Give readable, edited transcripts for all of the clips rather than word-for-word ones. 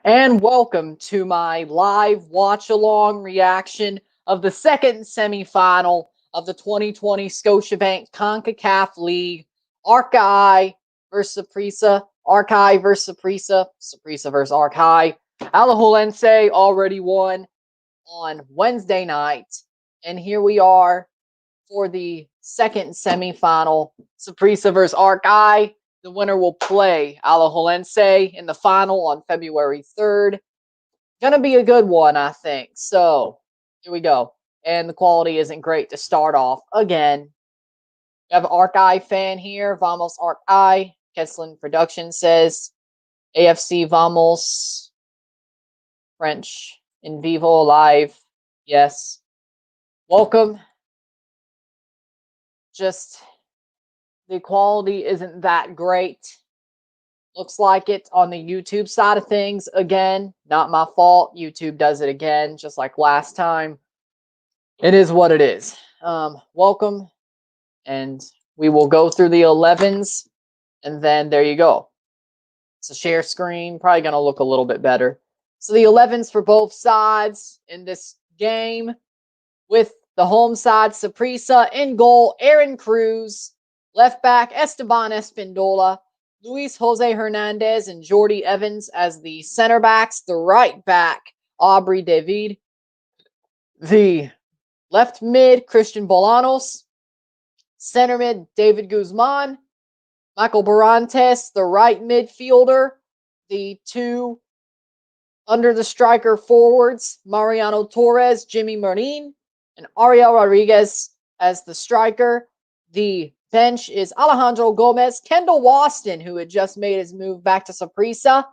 And welcome to my live watch-along reaction of the second semifinal of the 2020 Scotiabank Concacaf League. Arcahaie versus Saprissa. Arcahaie versus Saprissa. Saprissa versus Arcahaie. Alajuelense already won on Wednesday night. And here we are for the second semifinal. Saprissa versus Arcahaie. The winner will play Alajuelense in the final on February 3rd. Gonna be a good one, I think. So, here we go. And the quality isn't great to start off again. We have an Arcahaie fan here. Vamos Arcahaie. Kesslin Production says AFC Vamos. French in vivo live. Yes. Welcome. Just the quality isn't that great. Looks like it on the YouTube side of things. Again, not my fault. YouTube does it again, just like last time. It is what it is. Welcome. And we will go through the 11s. And then there you go. It's a share screen. Probably going to look a little bit better. So the 11s for both sides in this game. With the home side, Saprissa in goal, Aaron Cruz. Left back, Esteban Espindola. Luis Jose Hernandez and Jordi Evans as the center backs. The right back, Aubrey David. The left mid, Christian Bolanos. Center mid, David Guzman. Michael Barantes, the right midfielder. The two under the striker forwards, Mariano Torres, Jimmy Marin, and Ariel Rodriguez as the striker. The bench is Alejandro Gomez, Kendall Waston, who had just made his move back to Saprissa,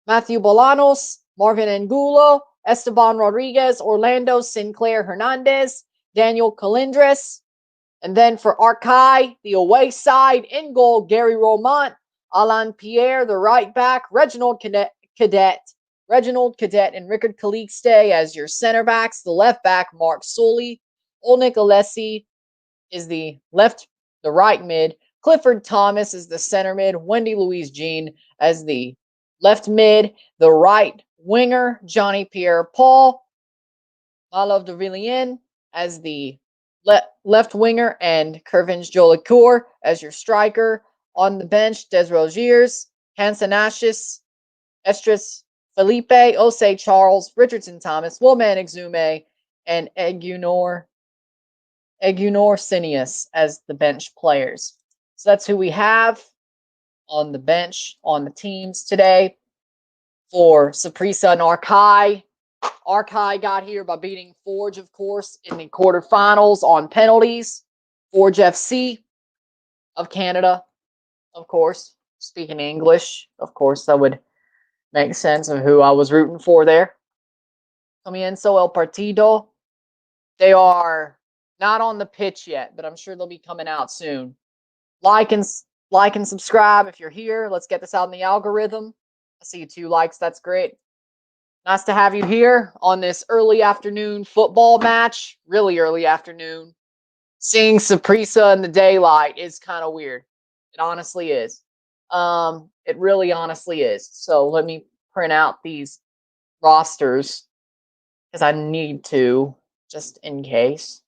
Matthew Bolanos, Marvin Angulo, Esteban Rodriguez, Orlando Sinclair Hernandez, Daniel Calindres. And then for Arcahaie, the away side, in goal, Gary Romont, Alan Pierre, the right back, Reginald Cadet, and Rickard Calixte as your center backs. The left back, Mark Soley. Olnik Alessi is the right mid. Clifford Thomas is the center mid. Wendy Louise Jean as the left mid. The right winger, Johnny Pierre Paul. Malov de Villiers as the left winger, and Kervin Jolicoeur as your striker. On the bench, Des Rogiers, Hansen Ashes, Estris Felipe, Osei Charles, Richardson Thomas, Wilman Exume, and Egunor Sinius as the bench players. So that's who we have on the bench on the teams today for Saprissa and Arcahaie. Arcahaie got here by beating Forge, of course, in the quarterfinals on penalties. Forge FC of Canada, of course. Speaking English, of course, that would make sense of who I was rooting for there. Comienzo el partido. They are not on the pitch yet, but I'm sure they'll be coming out soon. Like and subscribe if you're here. Let's get this out in the algorithm. I see 2 likes. That's great. Nice to have you here on this early afternoon football match. Really early afternoon. Seeing Saprissa in the daylight is kind of weird. It honestly is. It really honestly is. So let me print out these rosters because I need to, just in case.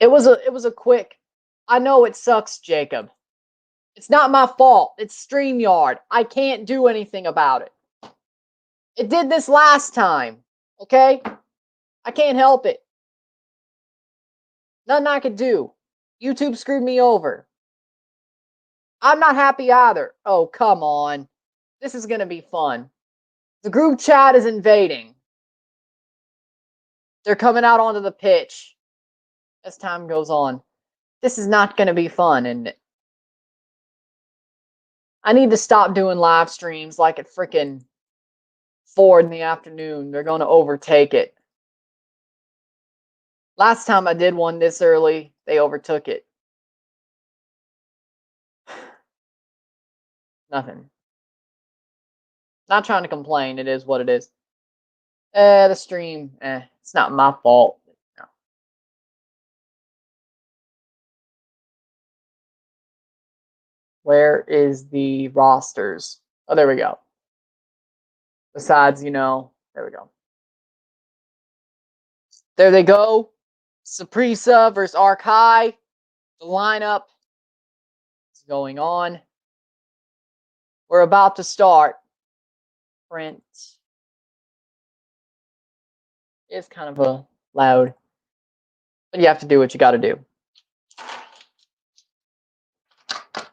It was a quick. I know it sucks, Jacob. It's not my fault. It's StreamYard. I can't do anything about it. It did this last time, okay? I can't help it. Nothing I could do. YouTube screwed me over. I'm not happy either. Oh, come on. This is going to be fun. The group chat is invading. They're coming out onto the pitch as time goes on. This is not going to be fun, isn't it? I need to stop doing live streams like at freaking 4 in the afternoon. They're going to overtake it. Last time I did one this early, they overtook it. Nothing. Not trying to complain. It is what it is. The stream, it's not my fault. No. Where is the rosters? Oh, there we go. Besides, there we go. There they go. Saprissa versus Arcahaie. The lineup is going on. We're about to start. Print is kind of a loud, but you have to do what you got to do.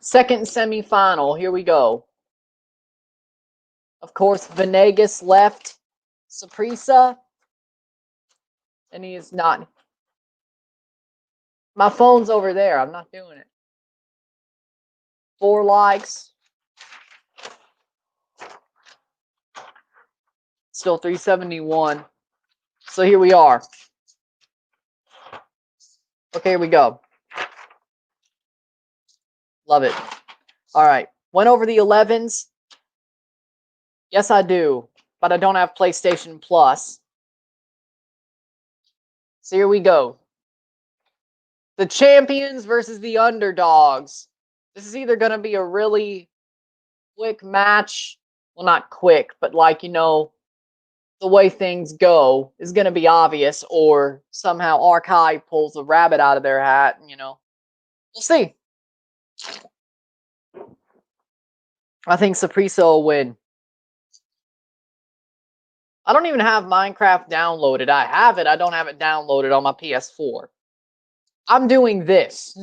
Second semifinal. Here we go. Of course, Venegas left Saprissa, and he is not. My phone's over there. I'm not doing it. 4 likes. Still 371. So here we are. Okay, here we go. Love it. All right. Went over the 11s. Yes, I do. But I don't have PlayStation Plus. So here we go. The champions versus the underdogs. This is either going to be a really quick match. Well, not quick, but the way things go is going to be obvious, or somehow Arcahaie pulls a rabbit out of their hat. We'll see. I think Saprissa will win. I don't even have Minecraft downloaded. I have it. I don't have it downloaded on my PS4. I'm doing this.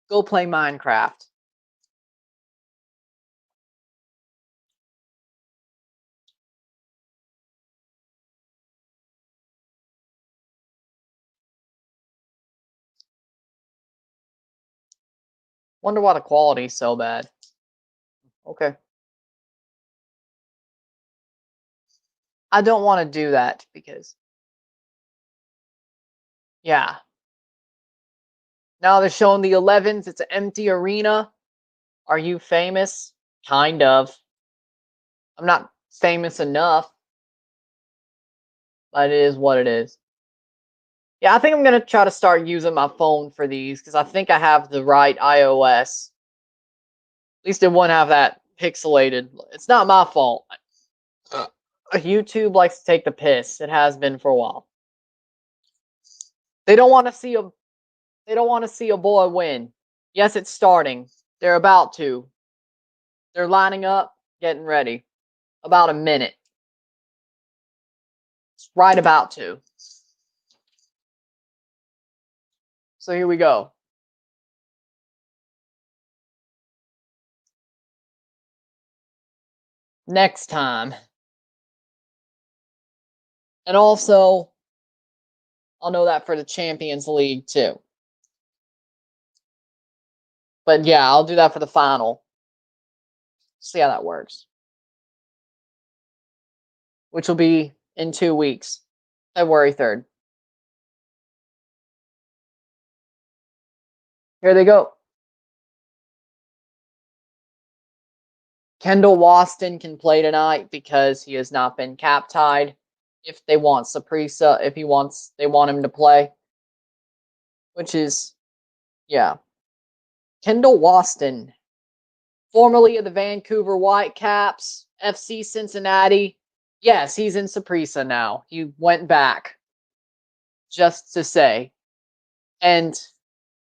Go play Minecraft. Wonder why the quality's so bad. Okay. I don't want to do that because, yeah. Now they're showing the 11s. It's an empty arena. Are you famous? Kind of. I'm not famous enough, but it is what it is. Yeah, I think I'm going to try to start using my phone for these because I think I have the right iOS. At least it won't have that pixelated. It's not my fault. YouTube likes to take the piss. It has been for a while. They don't want to see a boy win. Yes, it's starting. They're about to. They're lining up, getting ready. About a minute. It's right about to. So here we go. Next time. And also, I'll know that for the Champions League too. But yeah, I'll do that for the final. See how that works. Which will be in 2 weeks. February 3rd. Here they go. Kendall Waston can play tonight because he has not been cap tied. If they want Saprissa, they want him to play. Which is, yeah. Kendall Waston, formerly of the Vancouver Whitecaps, FC Cincinnati. Yes, he's in Saprissa now. He went back, just to say. And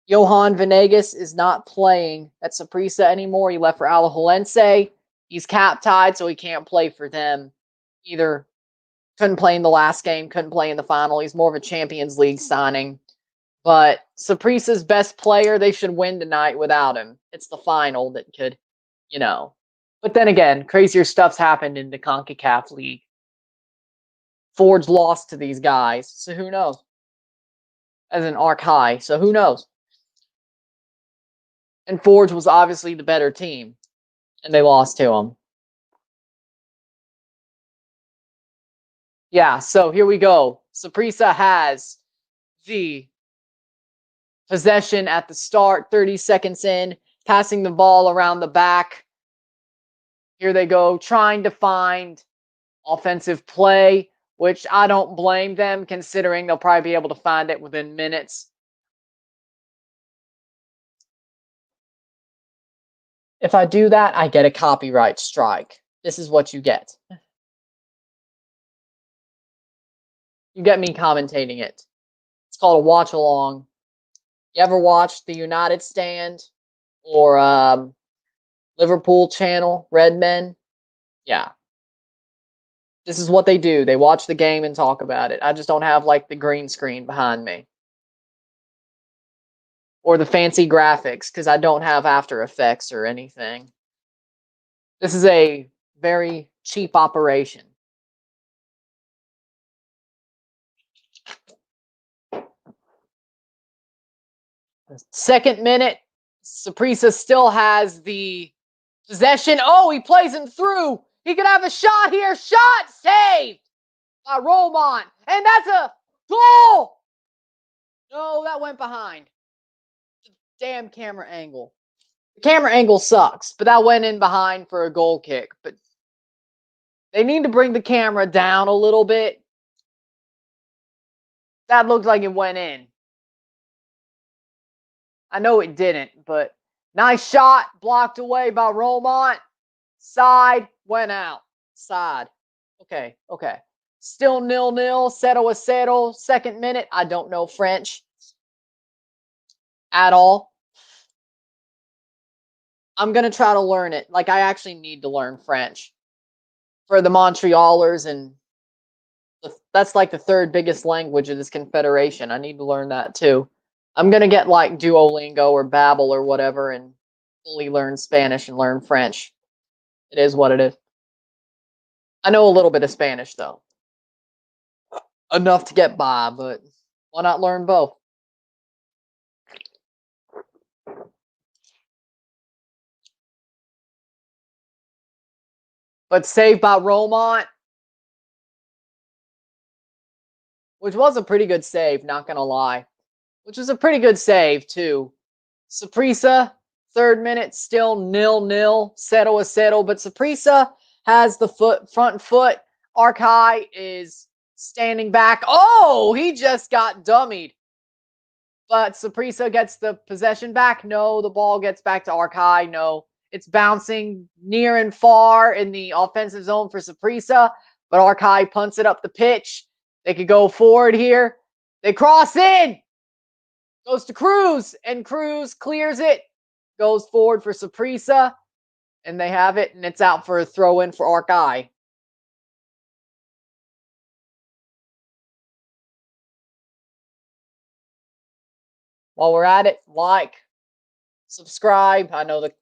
Johan Venegas is not playing at Saprissa anymore. He left for Alajuelense. He's cap tied, so he can't play for them either. Couldn't play in the last game, couldn't play in the final. He's more of a Champions League signing. But Saprissa's best player, they should win tonight without him. It's the final that could, But then again, crazier stuff's happened in the Concacaf League. Ford's lost to these guys, so who knows? As an Arcahaie, so who knows? And Forge was obviously the better team, and they lost to him. Yeah, so here we go. Saprissa has the possession at the start, 30 seconds in, passing the ball around the back. Here they go, trying to find offensive play, which I don't blame them, considering they'll probably be able to find it within minutes. If I do that, I get a copyright strike. This is what you get. You get me commentating it. It's called a watch-along. You ever watched the United Stand or Liverpool Channel, Red Men? Yeah. This is what they do. They watch the game and talk about it. I just don't have, like, the green screen behind me. Or the fancy graphics, because I don't have After Effects or anything. This is a very cheap operation. Second minute, Saprissa still has the possession. Oh, he plays him through. He could have a shot here. Shot saved by Romont. And that's a goal. No, that went behind. Damn camera angle. The camera angle sucks, but that went in behind for a goal kick. But they need to bring the camera down a little bit. That looked like it went in. I know it didn't, but nice shot, blocked away by Romont. Side, went out. Side. Okay. Still 0-0, 0-0, second minute. I don't know French at all. I'm going to try to learn it. Like, I actually need to learn French for the Montrealers, and that's like the third biggest language of this confederation. I need to learn that too. I'm going to get like Duolingo or Babbel or whatever and fully learn Spanish and learn French. It is what it is. I know a little bit of Spanish, though. Enough to get by, but why not learn both? But saved by Romont, which was a pretty good save, not going to lie. Which was a pretty good save, too. Saprissa, third minute, still 0-0, 0-0, but Saprissa has the front foot. Arcahaie is standing back. Oh, he just got dummied. But Saprissa gets the possession back. No, the ball gets back to Arcahaie. No, it's bouncing near and far in the offensive zone for Saprissa, but Arcahaie punts it up the pitch. They could go forward here. They cross in. Goes to Cruz, and Cruz clears it. Goes forward for Saprissa, and they have it, and it's out for a throw-in for Arcahaie. While we're at it, like, subscribe. I know the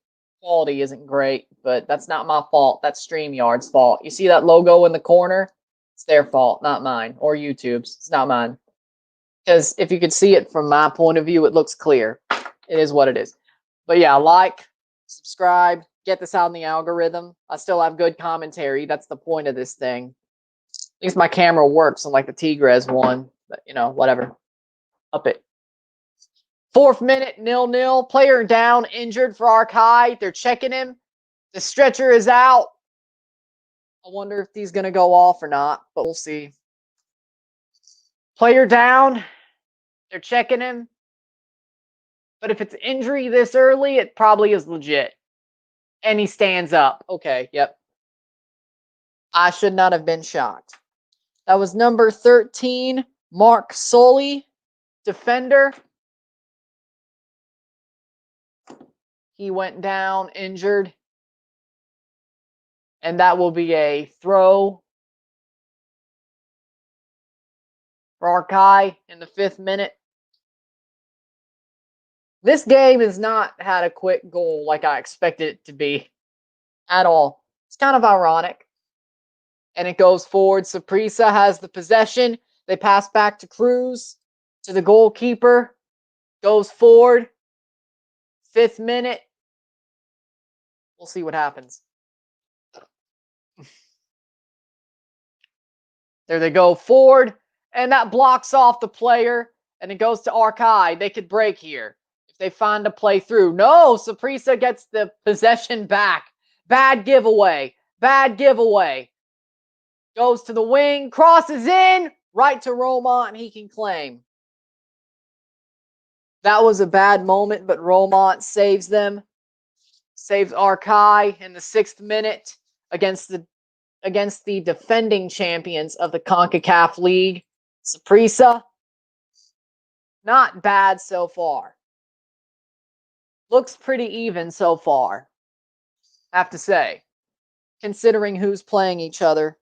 quality isn't great, but that's not my fault. That's StreamYard's fault. You see that logo in the corner? It's their fault, not mine, or YouTube's. It's not mine. Because if you could see it from my point of view, it looks clear. It is what it is. But yeah, like, subscribe, get this out in the algorithm. I still have good commentary. That's the point of this thing. At least my camera works, unlike the Tigres one. But, you know, whatever. Up it. Fourth minute, 0-0. Player down, injured for Arcahaie. They're checking him. The stretcher is out. I wonder if he's going to go off or not, but we'll see. Player down. They're checking him. But if it's injury this early, it probably is legit. And he stands up. Okay, yep. I should not have been shocked. That was number 13, Mark Sully, defender. He went down injured. And that will be a throw for Arcahaie in the 5th minute. This game has not had a quick goal like I expected it to be at all. It's kind of ironic. And it goes forward. Saprissa has the possession. They pass back to Cruz, to the goalkeeper. Goes forward. 5th minute. We'll see what happens. There they go forward. And that blocks off the player. And it goes to Arcahaie. They could break here if they find a play through. No, Saprissa gets the possession back. Bad giveaway. Bad giveaway. Goes to the wing. Crosses in. Right to Romont. He can claim. That was a bad moment, but Romont saves them. saves Arcahaie in the 6th minute against the defending champions of the Concacaf League, Saprissa. Not bad so far. Looks pretty even so far, I have to say, considering who's playing each other.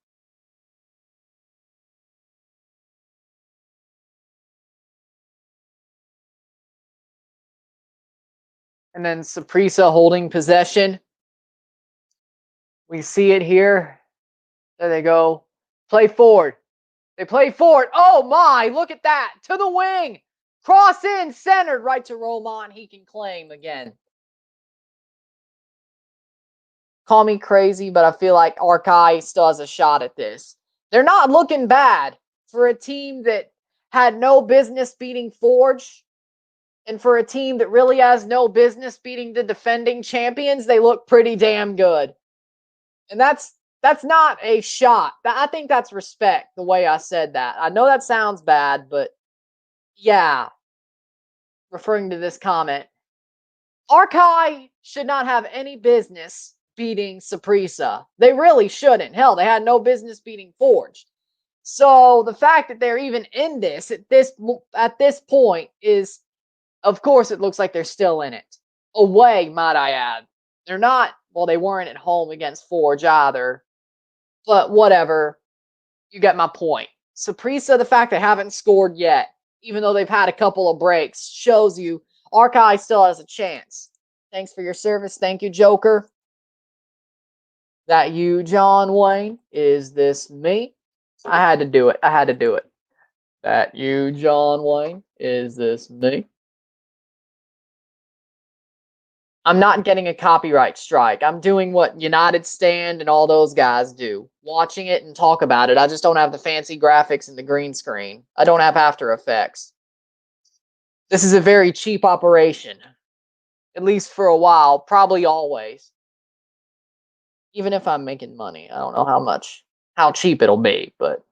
And then Saprissa holding possession. We see it here. There they go. Play forward. They play forward. Oh my, look at that. To the wing. Cross in, centered right to Roman. He can claim again. Call me crazy, but I feel like Arcahaie still has a shot at this. They're not looking bad for a team that had no business beating Forge. And for a team that really has no business beating the defending champions, they look pretty damn good. And that's not a shot. I think that's respect, the way I said that. I know that sounds bad, but yeah, referring to this comment, Arcahaie should not have any business beating Saprissa. They really shouldn't. Hell, they had no business beating Forge. So the fact that they're even in this at this point is, of course, it looks like they're still in it. Away, might I add. They're not, well, they weren't at home against Forge either. But whatever. You get my point. Saprissa, the fact they haven't scored yet, even though they've had a couple of breaks, shows you Arcahaie still has a chance. Thanks for your service. Thank you, Joker. That you, John Wayne? Is this me? I had to do it. I had to do it. That you, John Wayne? Is this me? I'm not getting a copyright strike. I'm doing what United Stand and all those guys do. Watching it and talk about it. I just don't have the fancy graphics and the green screen. I don't have After Effects. This is a very cheap operation. At least for a while. Probably always. Even if I'm making money. I don't know how cheap it'll be, but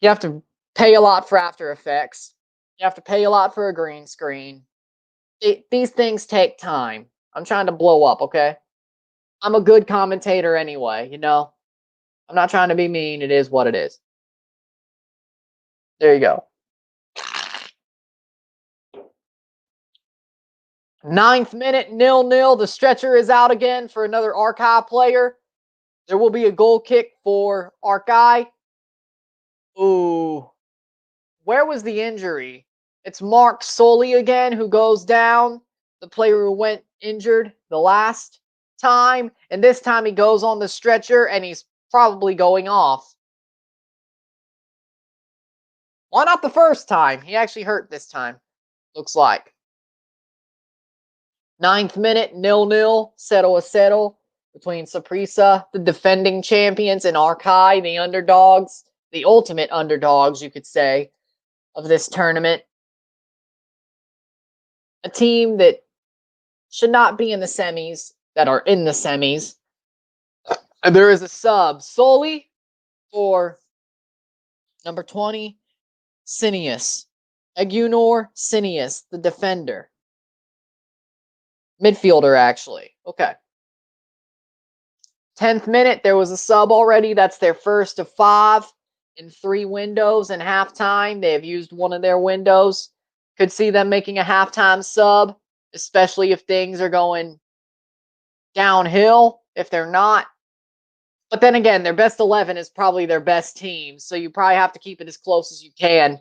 you have to pay a lot for After Effects. You have to pay a lot for a green screen. These things take time. I'm trying to blow up, okay? I'm a good commentator anyway, you know? I'm not trying to be mean. It is what it is. There you go. 9th minute, 0-0. The stretcher is out again for another Arcahaie player. There will be a goal kick for Arcahaie. Ooh. Where was the injury? It's Mark Soley again who goes down. The player who went injured the last time. And this time he goes on the stretcher and he's probably going off. Why not the first time? He actually hurt this time. Looks like. 9th minute, 0-0. 0-0 between Saprissa, the defending champions, and Arcahaie, the underdogs. The ultimate underdogs, you could say, of this tournament. A team that should not be in the semis, that are in the semis. And there is a sub solely for number 20, Cineas. Egunor Cineas, the defender. Midfielder, actually. Okay. 10th minute, there was a sub already. That's their first of 5 in 3 windows in halftime. They have used one of their windows. Could see them making a halftime sub, especially if things are going downhill. If they're not. But then again, their best 11 is probably their best team. So you probably have to keep it as close as you can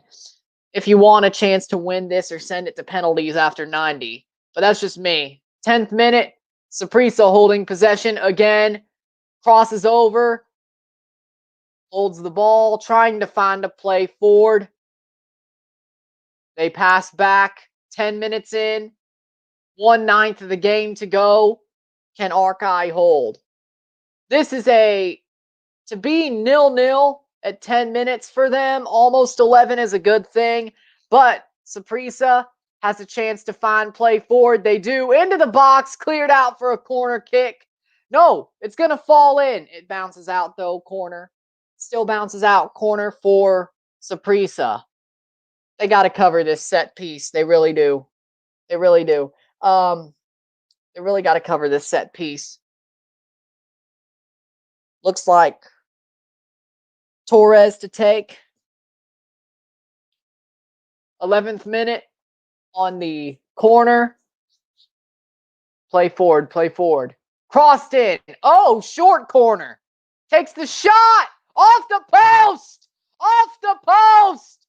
if you want a chance to win this or send it to penalties after 90. But that's just me. 10th minute, Saprissa holding possession again. Crosses over. Holds the ball, trying to find a play forward. They pass back. 10 minutes in. 1/9 of the game to go. Can Arcahaie hold? This is to be 0-0 at 10 minutes for them. Almost 11 is a good thing. But Saprissa has a chance to find play forward. They do. Into the box. Cleared out for a corner kick. No, it's going to fall in. It bounces out, though, corner. Still bounces out, corner for Saprissa. They got to cover this set piece. They really do. They really do. They really got to cover this set piece. Looks like Torres to take. 11th minute on the corner. Play forward, play forward. Crossed in. Oh, short corner. Takes the shot. Off the post. Off the post.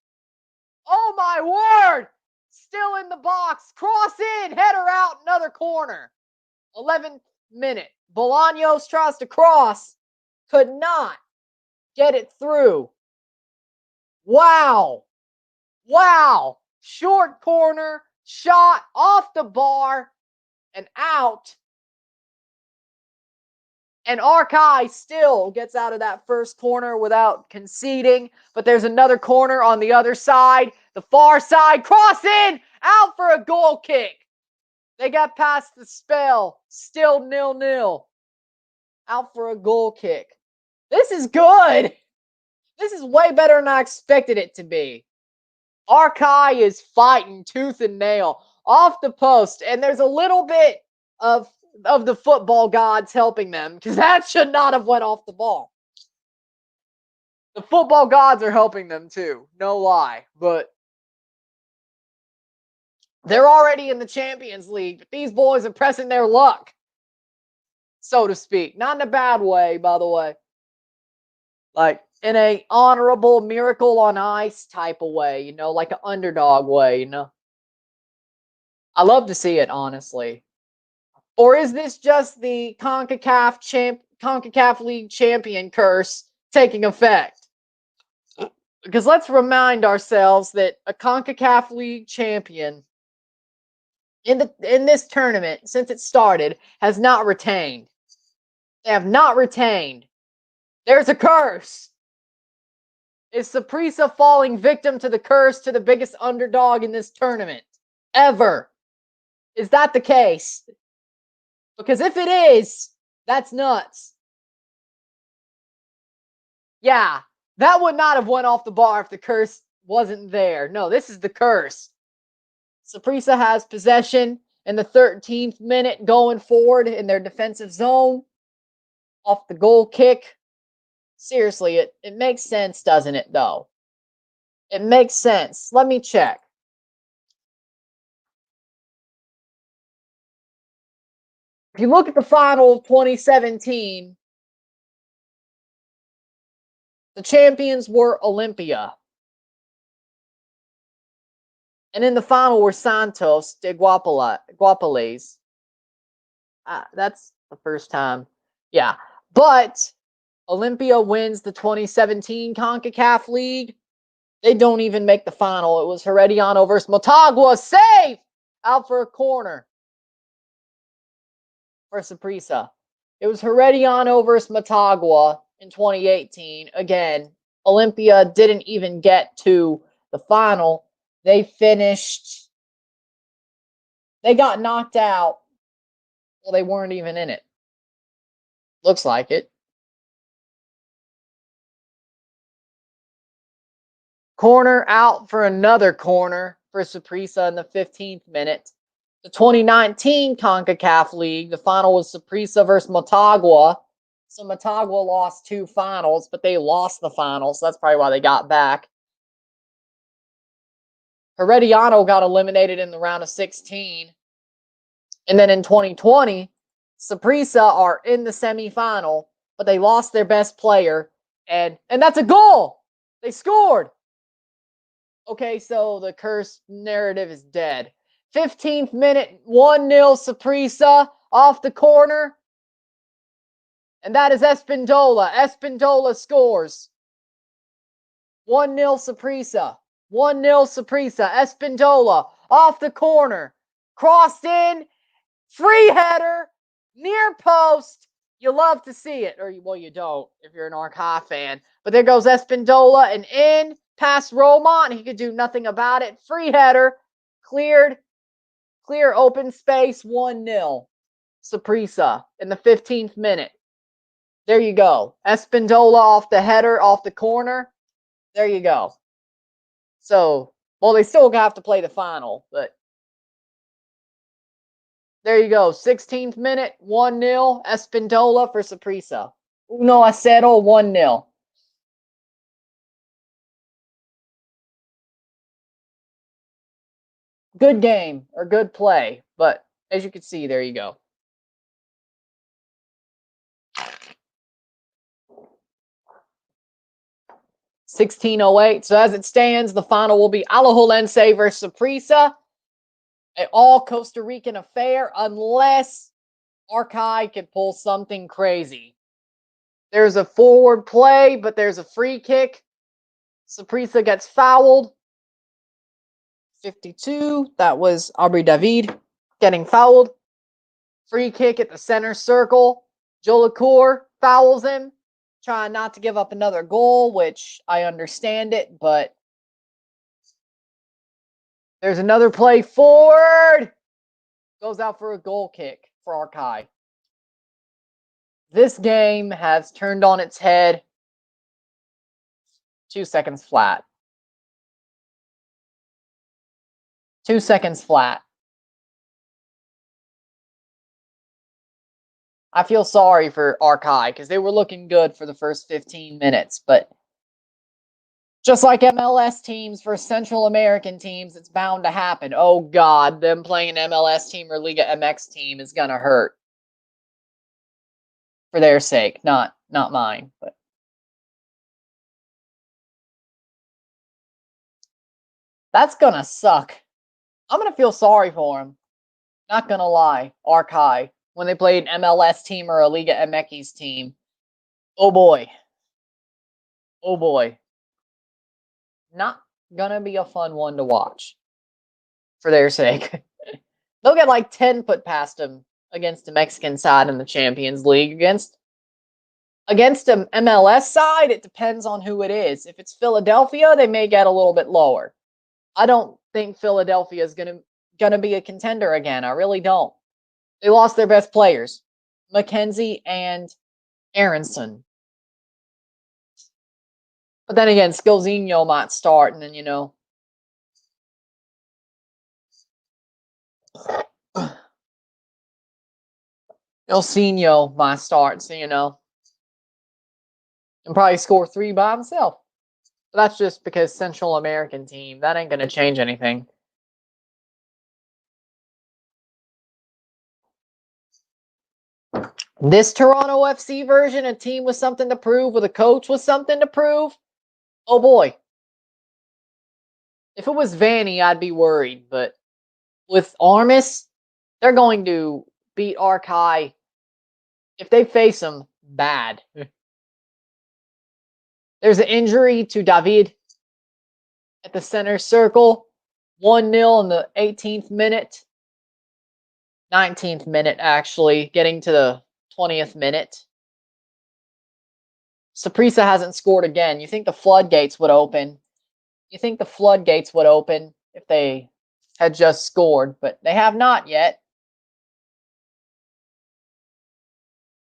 Oh, my word. Still in the box. Cross in. Header out. Another corner. 11th minute. Bolaños tries to cross. Could not get it through. Wow. Wow. Short corner. Shot off the bar and out. And Arcahaie still gets out of that first corner without conceding. But there's another corner on the other side. The far side. Cross in. Out for a goal kick. They got past the spell. Still 0-0. Out for a goal kick. This is good. This is way better than I expected it to be. Arcahaie is fighting tooth and nail off the post. And there's a little bit of the football gods helping them, because that should not have went off the ball. The football gods are helping them too, no lie. But they're already in the Champions League. But these boys are pressing their luck, so to speak. Not in a bad way, by the way. Like in a honorable miracle on ice type of way, you know, like an underdog way, you know. I love to see it, honestly. Or is this just the CONCACAF League champion curse taking effect? Because let's remind ourselves that a CONCACAF League champion in this tournament, since it started, has not retained. They have not retained. There's a curse. Is Saprissa falling victim to the curse to the biggest underdog in this tournament ever? Is that the case? Because if it is, that's nuts. Yeah, that would not have went off the bar if the curse wasn't there. No, this is the curse. Saprissa has possession in the 13th minute going forward in their defensive zone. Off the goal kick. Seriously, it makes sense, doesn't it, though? It makes sense. Let me check. If you look at the final of 2017, the champions were Olympia. And in the final were Santos de Guapales. That's the first time. Yeah. But Olympia wins the 2017 CONCACAF League. They don't even make the final. It was Herediano versus Motagua. Save! Out for a corner for Saprissa. It was Herediano versus Motagua in 2018. Again, Olympia didn't even get to the final. They got knocked out. Well, they weren't even in it. Looks like it. Corner out for another corner for Saprissa in the 15th minute. The 2019 CONCACAF League, the final was Saprissa versus Motagua. So Motagua lost 2 finals, but they lost the finals. So that's probably why they got back. Herediano got eliminated in the round of 16. And then in 2020, Saprissa are in the semifinal, but they lost their best player. And that's a goal! They scored! Okay, so the curse narrative is dead. 15th minute, 1-0 Saprissa off the corner. And that is Espindola. Espindola scores. 1-0 Saprissa. 1-0 Saprissa. Espindola off the corner. Crossed in. Free header. Near post. You love to see it. Or, well, you don't if you're an Arcahaie fan. But there goes Espindola and in. Past Romont. He could do nothing about it. Free header. Cleared. Clear open space. 1-0 Saprissa in the 15th minute. There you go. Espindola off the header, off the corner. There you go. So, well, they still have to play the final, but There you go. 16th minute, 1-0. Espindola for Saprissa. 1-0, 1-0. Good game or good play, but as you can see, there you go. $16.08. So as it stands, the final will be Alajuelense versus Saprissa. An all Costa Rican affair, unless Arcahaie can pull something crazy. There's a forward play, but there's a free kick. Saprissa gets fouled. 52. That was Aubrey David getting fouled. Free kick at the center circle. Jolicoeur fouls him, trying not to give up another goal, which I understand it, but there's another play forward. Goes out for a goal kick for Arcahaie. This game has turned on its head. 2 seconds flat. 2 seconds flat. I feel sorry for Arcahaie because they were looking good for the first 15 minutes, but just like MLS teams for Central American teams, it's bound to happen. Oh God, them playing an MLS team or Liga MX team is gonna hurt. For their sake, not mine, but that's gonna suck. I'm gonna feel sorry for him. Not gonna lie, Arcahaie, when they played an MLS team or a Liga MX team. Oh boy. Oh boy. Not gonna be a fun one to watch. For their sake. They'll get like 10 put past them against the Mexican side in the Champions League. Against an MLS side, it depends on who it is. If it's Philadelphia, they may get a little bit lower. I don't think Philadelphia is gonna be a contender again. I really don't. They lost their best players, McKenzie and Aronson. But then again, Skilzinho might start, and then Ilsinho might start, so and probably score 3 by himself. But that's just because Central American team. That ain't gonna change anything. This Toronto FC version, a team with something to prove, with a coach with something to prove. Oh boy. If it was Vanny, I'd be worried, but with Armis, they're going to beat Arcahaie if they face them bad. There's an injury to David at the center circle. 1-0 in the 18th minute. 19th minute, actually, getting to the 20th minute. Saprissa hasn't scored again. You think the floodgates would open. You think the floodgates would open if they had just scored, but they have not yet.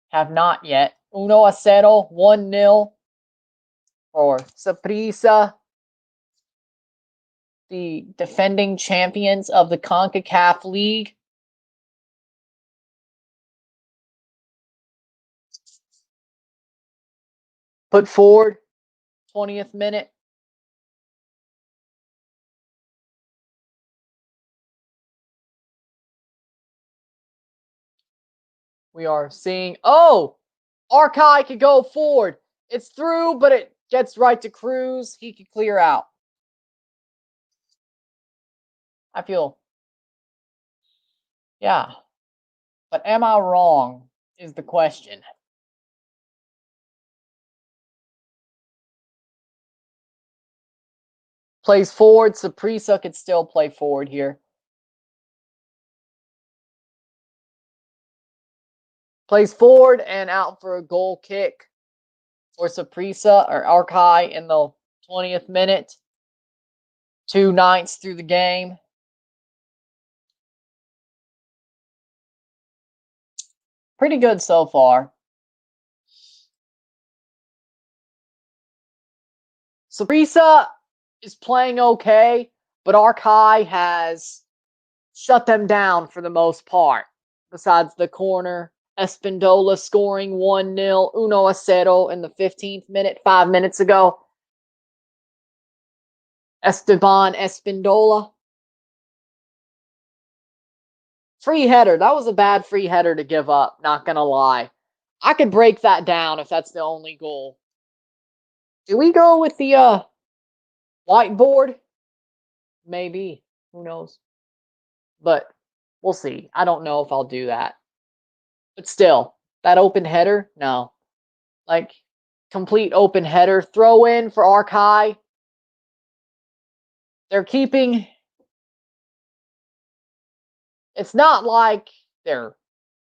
Have not yet. 1-0, 1-0 for Saprissa, the defending champions of the Concacaf League. Put forward, 20th minute. We are seeing, Arcahaie could go forward. It's through, but it gets right to Cruz. He could clear out. I feel, yeah. But am I wrong is the question. Plays forward. Saprissa could still play forward here. Plays forward and out for a goal kick for Saprissa or Arcahaie in the 20th minute. 2/9 through the game. Pretty good so far. Saprissa is playing okay, but Arcahaie has shut them down for the most part. besides the corner. Espindola scoring 1-0, 1-0 in the 15th minute, 5 minutes ago. Esteban Espindola. Free header. That was a bad free header to give up, not going to lie. I could break that down if that's the only goal. Do we go with the whiteboard? Maybe. Who knows? But we'll see. I don't know if I'll do that. But still, that open header? No. Like, complete open header. Throw in for Arcahaie. They're keeping... It's not like they're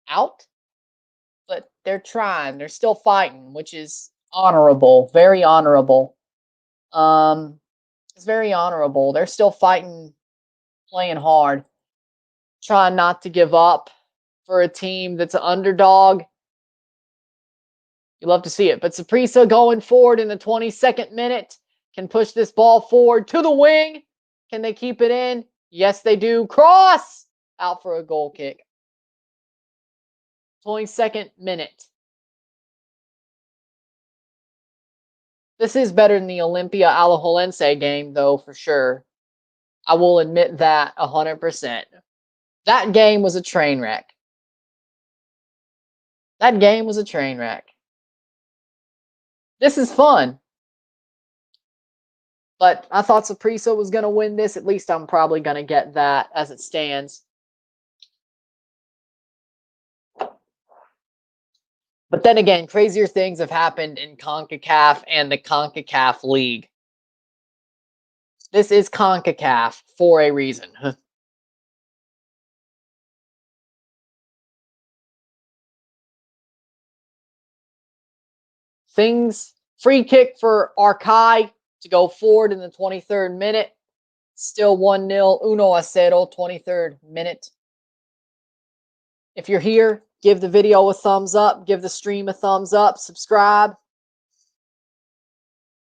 out, but they're trying. They're still fighting, which is honorable. Very honorable. It's very honorable. They're still fighting, playing hard. Trying not to give up for a team that's an underdog. You love to see it. But Saprissa going forward in the 22nd minute can push this ball forward to the wing. Can they keep it in? Yes, they do. Cross! Out for a goal kick. 22nd minute. This is better than the Olimpia Alajuelense game, though, for sure. I will admit that 100%. That game was a train wreck. That game was a train wreck. This is fun. But I thought Saprissa was going to win this. At least I'm probably going to get that as it stands. But then again, crazier things have happened in Concacaf and the Concacaf League. This is Concacaf for a reason. Free kick for Arcahaie to go forward in the 23rd minute. Still 1-0, 1-0, 23rd minute. If you're here, give the video a thumbs up. Give the stream a thumbs up. Subscribe.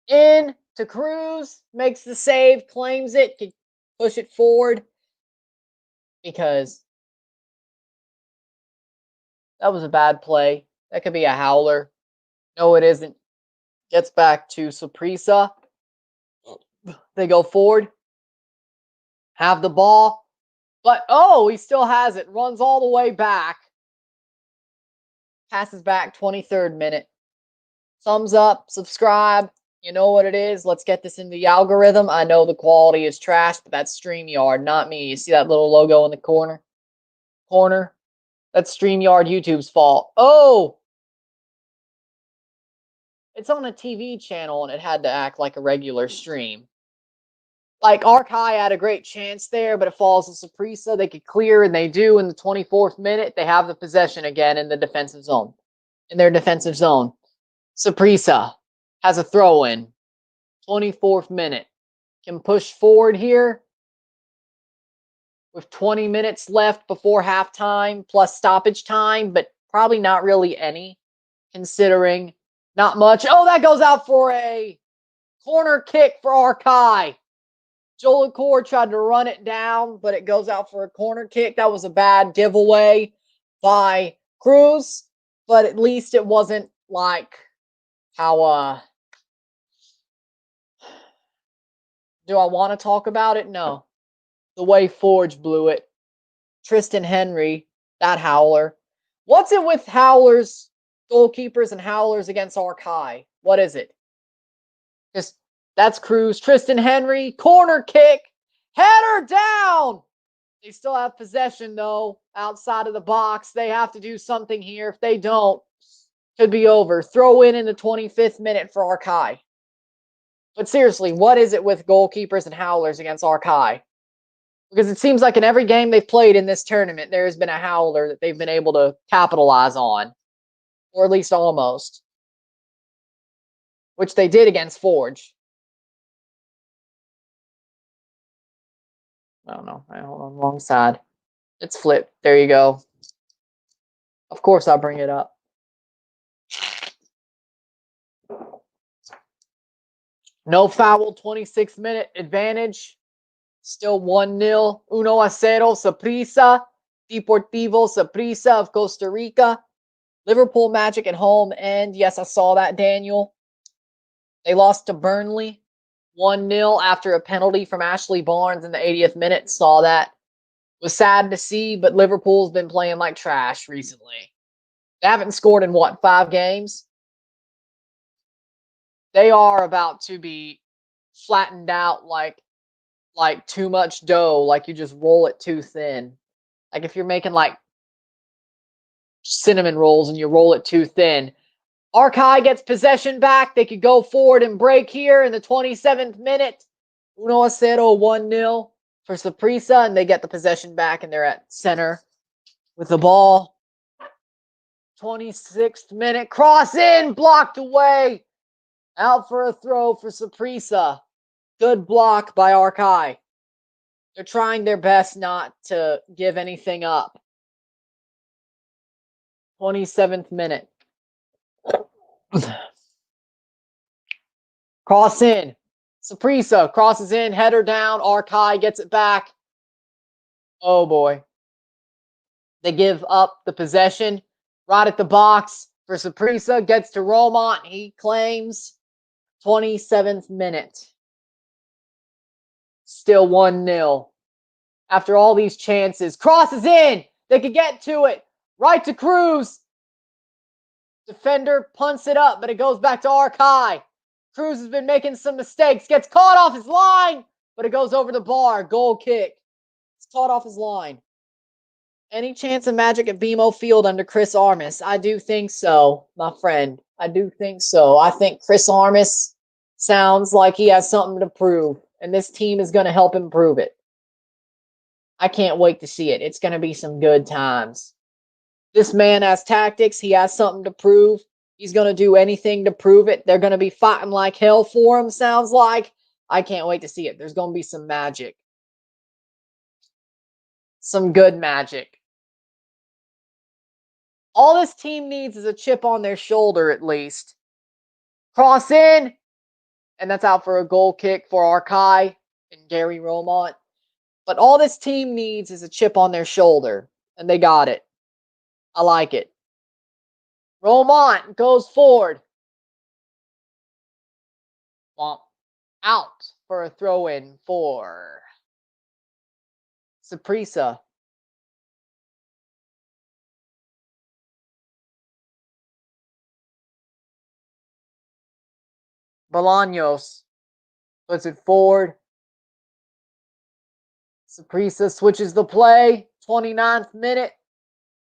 In to Cruz. Makes the save. Claims it. Can push it forward. Because that was a bad play. That could be a howler. No, it isn't. Gets back to Saprissa. They go forward. Have the ball. But, oh, he still has it. Runs all the way back. Passes back, 23rd minute. Thumbs up, subscribe. You know what it is. Let's get this in the algorithm. I know the quality is trash, but that's StreamYard, not me. You see that little logo in the corner? That's StreamYard YouTube's fault. Oh! It's on a TV channel, and it had to act like a regular stream. Like, Arcahaie had a great chance there, but it falls to Saprissa. They could clear, and they do in the 24th minute. They have the possession again in the defensive zone. In their defensive zone. Saprissa has a throw-in. 24th minute. Can push forward here. With 20 minutes left before halftime, plus stoppage time, but probably not really any, considering not much. Oh, that goes out for a corner kick for Arcahaie. Jolicoeur tried to run it down, but it goes out for a corner kick. That was a bad giveaway by Cruz, but at least it wasn't like how, do I want to talk about it? No. The way Forge blew it. Tristan Henry, that howler. What's it with howlers, goalkeepers, and howlers against Arcahaie? What is it? Just, that's Cruz. Tristan Henry, corner kick, header down. They still have possession, though, outside of the box. They have to do something here. If they don't, could be over. Throw in the 25th minute for Arcahaie. But seriously, what is it with goalkeepers and howlers against Arcahaie? Because it seems like in every game they've played in this tournament, there has been a howler that they've been able to capitalize on. Or at least almost. Which they did against Forge. I don't know. Hold on, wrong side. It's flipped. There you go. Of course I'll bring it up. No foul, 26th minute advantage. Still 1-0. 1-0, Saprissa. Deportivo Saprissa of Costa Rica. Liverpool Magic at home. And yes, I saw that, Daniel. They lost to Burnley 1-0 after a penalty from Ashley Barnes in the 80th minute. Saw that. Was sad to see, but Liverpool's been playing like trash recently. They haven't scored in, 5 games? They are about to be flattened out like too much dough, like you just roll it too thin. Like if you're making like cinnamon rolls and you roll it too thin. Arcahaie gets possession back. They could go forward and break here in the 27th minute. 1-0, 1-0 for Saprissa, and they get the possession back, and they're at center with the ball. 26th minute, cross in, blocked away. Out for a throw for Saprissa. Good block by Arcahaie. They're trying their best not to give anything up. 27th minute. Cross in. Saprissa crosses in, header down. Arcahaie gets it back. Oh boy. They give up the possession right at the box for Saprissa. Gets to Romont. He claims. 27th minute. Still 1-0. After all these chances. Crosses in. They could get to it. Right to Cruz. Defender punts it up, but it goes back to Arcahaie. Cruz has been making some mistakes. Gets caught off his line, but it goes over the bar. Goal kick. It's caught off his line. Any chance of magic at BMO Field under Chris Armas? I do think so, my friend. I do think so. I think Chris Armas sounds like he has something to prove, and this team is going to help him prove it. I can't wait to see it. It's going to be some good times. This man has tactics. He has something to prove. He's going to do anything to prove it. They're going to be fighting like hell for him, sounds like. I can't wait to see it. There's going to be some magic. Some good magic. All this team needs is a chip on their shoulder, at least. Cross in. And that's out for a goal kick for Arcahaie and Gary Romont. But all this team needs is a chip on their shoulder. And they got it. I like it. Romont goes forward. Out for a throw-in for Saprissa. Bolaños puts it forward. Saprissa switches the play. 29th minute.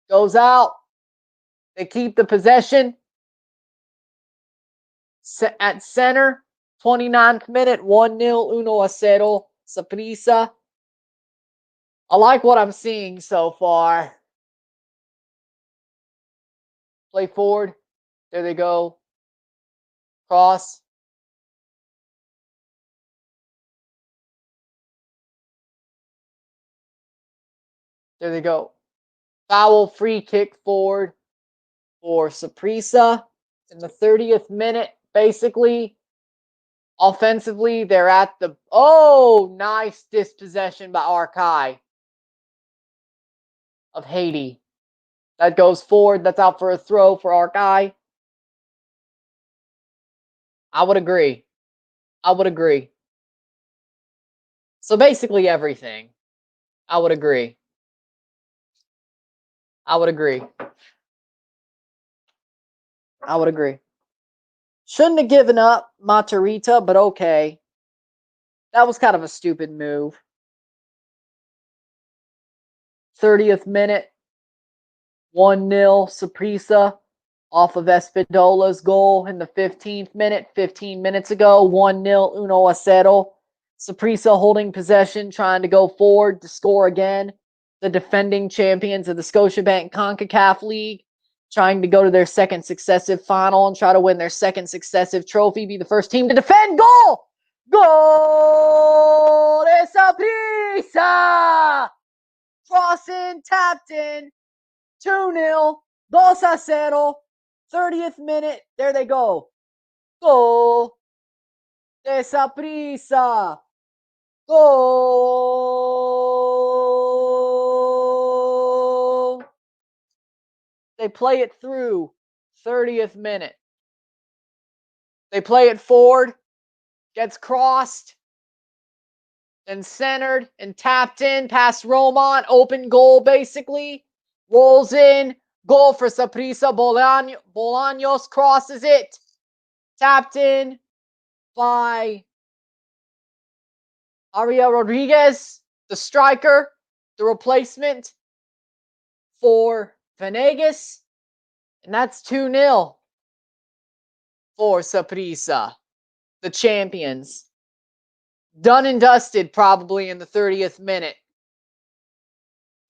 Goes out. They keep the possession. At center. 29th minute. 1-0. 1-0. Saprissa. I like what I'm seeing so far. Play forward. There they go. Cross. There they go. Foul free kick forward for Saprissa in the 30th minute. Basically, offensively, they're at the... Oh, nice dispossession by Arcahaie of Haiti. That goes forward. That's out for a throw for Arcahaie. I would agree. I would agree. So basically everything. I would agree. I would agree. I would agree. Shouldn't have given up Matarrita, but okay. That was kind of a stupid move. 30th minute. 1-0 Saprissa off of Espidola's goal in the 15th minute. 15 minutes ago. 1-0 1-0. Saprissa holding possession, trying to go forward to score again. The defending champions of the Scotiabank Concacaf League, trying to go to their second successive final and try to win their second successive trophy, be the first team to defend. Goal! Goal de Saprissa! Cross in, tapped in. 2-0. 2-0. 30th minute. There they go. Goal de Saprissa. Goal They play it through. 30th minute. They play it forward. Gets crossed. And centered and tapped in past Roman. Open goal, basically. Rolls in. Goal for Saprissa. Bolaños crosses it. Tapped in by Ariel Rodriguez, the striker, the replacement for Venegas. And that's 2-0 for Saprissa, the champions. Done and dusted probably in the 30th minute.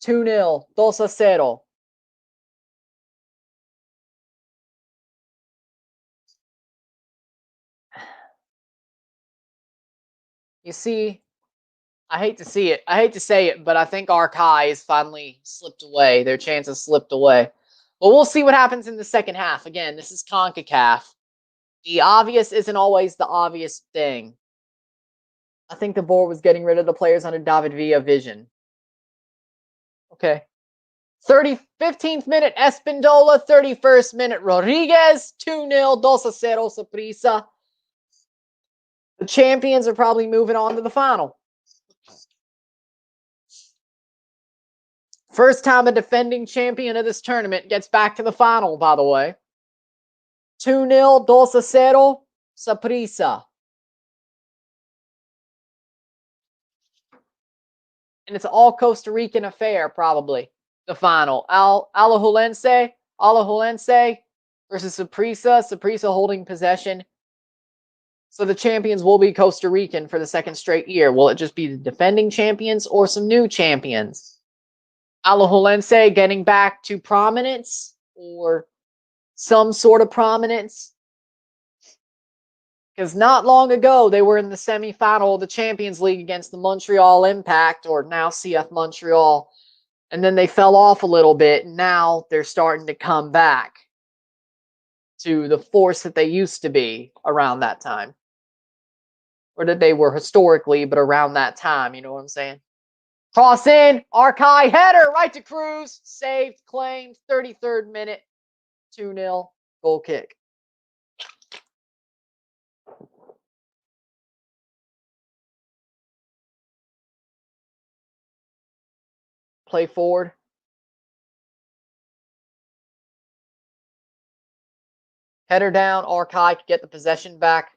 2-0, 2-0. You see, I hate to see it. I hate to say it, but I think Arcahaie has finally slipped away. Their chance has slipped away. But we'll see what happens in the second half. Again, this is Concacaf. The obvious isn't always the obvious thing. I think the board was getting rid of the players under David Villa vision. Okay. 15th minute, Espindola. 31st minute, Rodriguez. 2-0, 2-0, Saprissa. The champions are probably moving on to the final. First time a defending champion of this tournament gets back to the final, by the way. 2-0, 2-0, Saprissa. And it's an all Costa Rican affair, probably. The final. Alajuelense versus Saprissa. Saprissa holding possession. So the champions will be Costa Rican for the second straight year. Will it just be the defending champions or some new champions? Alajuelense getting back to prominence or some sort of prominence? Because not long ago, they were in the semifinal of the Champions League against the Montreal Impact, or now CF Montreal. And then they fell off a little bit, and now they're starting to come back to the force that they used to be around that time. Or that they were historically, but around that time, you know what I'm saying? Cross in, Arcahaie header, right to Cruz. Saved, claimed, 33rd minute, 2-0, goal kick. Play forward. Header down, Arcahaie could get the possession back.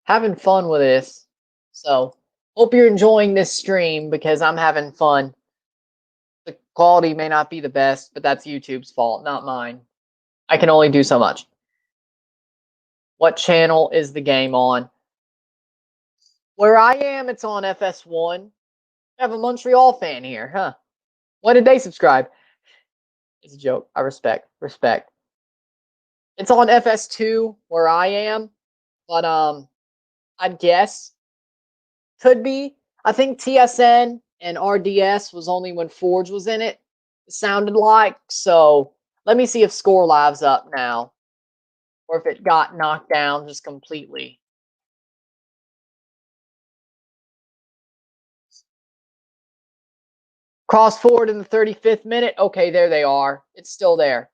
Having fun with this. So, hope you're enjoying this stream because I'm having fun. The quality may not be the best, but that's YouTube's fault, not mine. I can only do so much. What channel is the game on? Where I am, it's on FS1. I have a Montreal fan here, huh? When did they subscribe? It's a joke. I respect. It's on FS2 where I am, but I guess could be. I think TSN and RDS was only when Forge was in it. It sounded like. So let me see if Score Live's up now, or if it got knocked down just completely. Cross forward in the 35th minute. Okay, there they are. It's still there.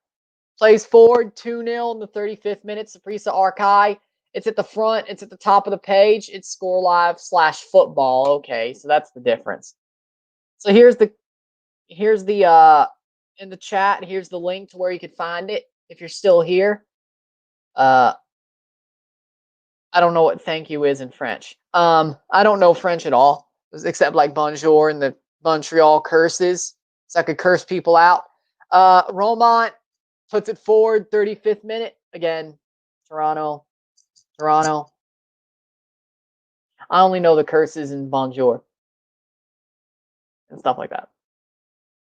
Plays forward, 2-0 in the 35th minute. Saprissa Arcahaie. It's at the front. It's at the top of the page. It's Score Live /football. Okay, so that's the difference. So here's the in the chat. Here's the link to where you could find it if you're still here. I don't know what thank you is in French. I don't know French at all, except like bonjour and the Montreal curses, so I could curse people out. Romont puts it forward, 35th minute. Again, Toronto. I only know the curses in bonjour and stuff like that.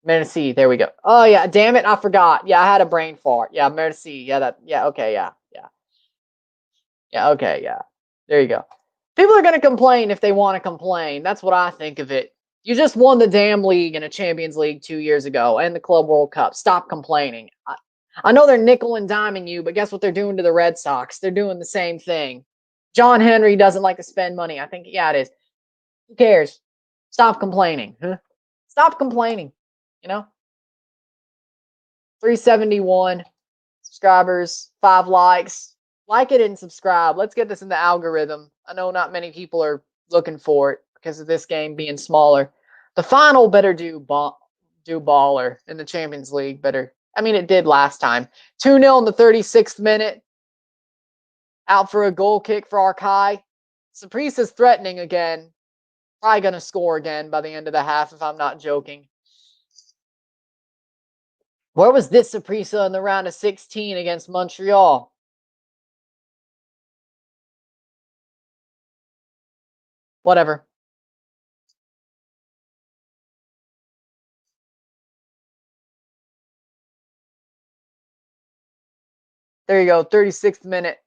Merci, there we go. Oh yeah, damn it, I forgot. Yeah, I had a brain fart. Yeah, merci. Yeah, okay, yeah. Yeah, okay, yeah. There you go. People are gonna complain if they want to complain. That's what I think of it. You just won the damn league and a Champions League 2 years ago and the Club World Cup. Stop complaining. I know they're nickel and diming you, but guess what they're doing to the Red Sox? They're doing the same thing. John Henry doesn't like to spend money. I think, yeah, it is. Who cares? Stop complaining. Huh? Stop complaining. You know? 371 subscribers, 5 likes. Like it and subscribe. Let's get this in the algorithm. I know not many people are looking for it because of this game being smaller. The final better do baller in the Champions League. Better. I mean, it did last time. 2-0 in the 36th minute. Out for a goal kick for Arcahaie. Saprissa's threatening again. Probably going to score again by the end of the half if I'm not joking. Where was this Saprissa in the round of 16 against Montreal? Whatever. There you go, 36th minute.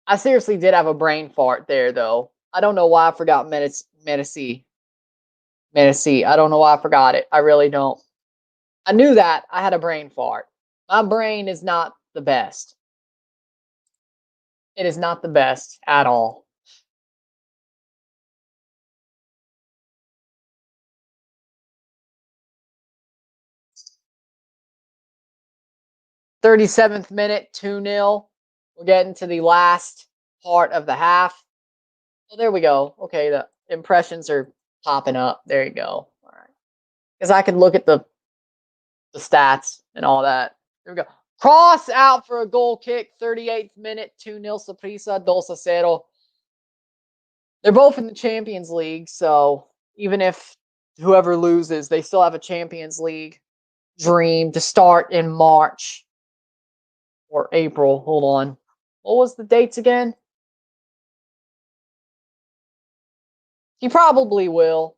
I seriously did have a brain fart there, though. I don't know why I forgot Medici. I don't know why I forgot it. I really don't. I knew that. I had a brain fart. My brain is not the best. It is not the best at all. "37th minute, 2-0. We're getting to the last part of the half. Well, there we go. Okay, the impressions are popping up. There you go. All right. Because I can look at the stats and all that. There we go. Cross out for a goal kick, 38th minute, 2-0 Saprissa, 2-0. They're both in the Champions League, so even if whoever loses, they still have a Champions League dream to start in March or April. Hold on. What was the dates again? He probably will.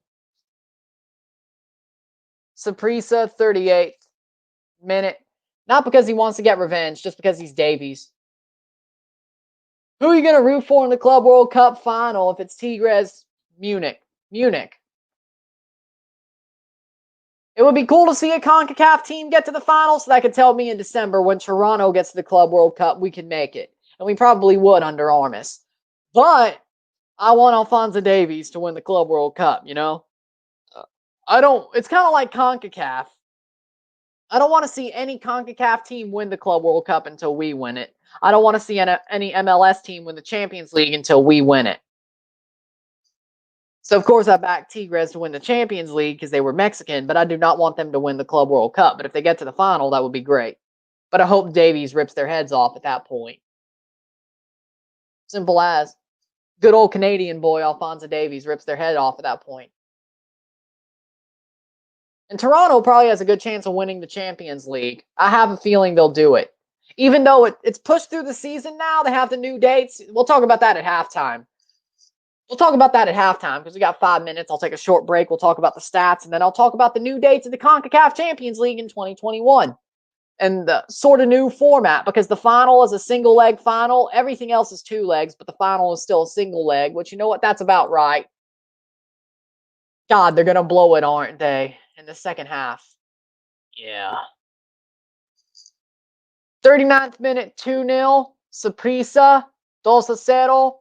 Saprissa, 38th minute. Not because he wants to get revenge, just because he's Davies. Who are you going to root for in the Club World Cup final if it's Tigres Munich? Munich. It would be cool to see a Concacaf team get to the final, so that could tell me in December when Toronto gets to the Club World Cup, we can make it. And we probably would under Armas. But I want Alphonso Davies to win the Club World Cup, you know? It's kind of like CONCACAF. I don't want to see any CONCACAF team win the Club World Cup until we win it. I don't want to see any MLS team win the Champions League until we win it. So, of course, I backed Tigres to win the Champions League because they were Mexican, but I do not want them to win the Club World Cup. But if they get to the final, that would be great. But I hope Davies rips their heads off at that point. Simple as. Good old Canadian boy, Alphonso Davies, rips their head off at that point. And Toronto probably has a good chance of winning the Champions League. I have a feeling they'll do it. Even though it's pushed through the season now, they have the new dates. We'll talk about that at halftime. Because we got 5 minutes. I'll take a short break. We'll talk about the stats, and then I'll talk about the new dates of the CONCACAF Champions League in 2021 and the sort of new format, because the final is a single leg final. Everything else is 2 legs, but the final is still a single leg, which, you know what? That's about right. God, they're going to blow it, aren't they, in the second half? Yeah. 39th minute, 2-0. Saprissa, 2-0.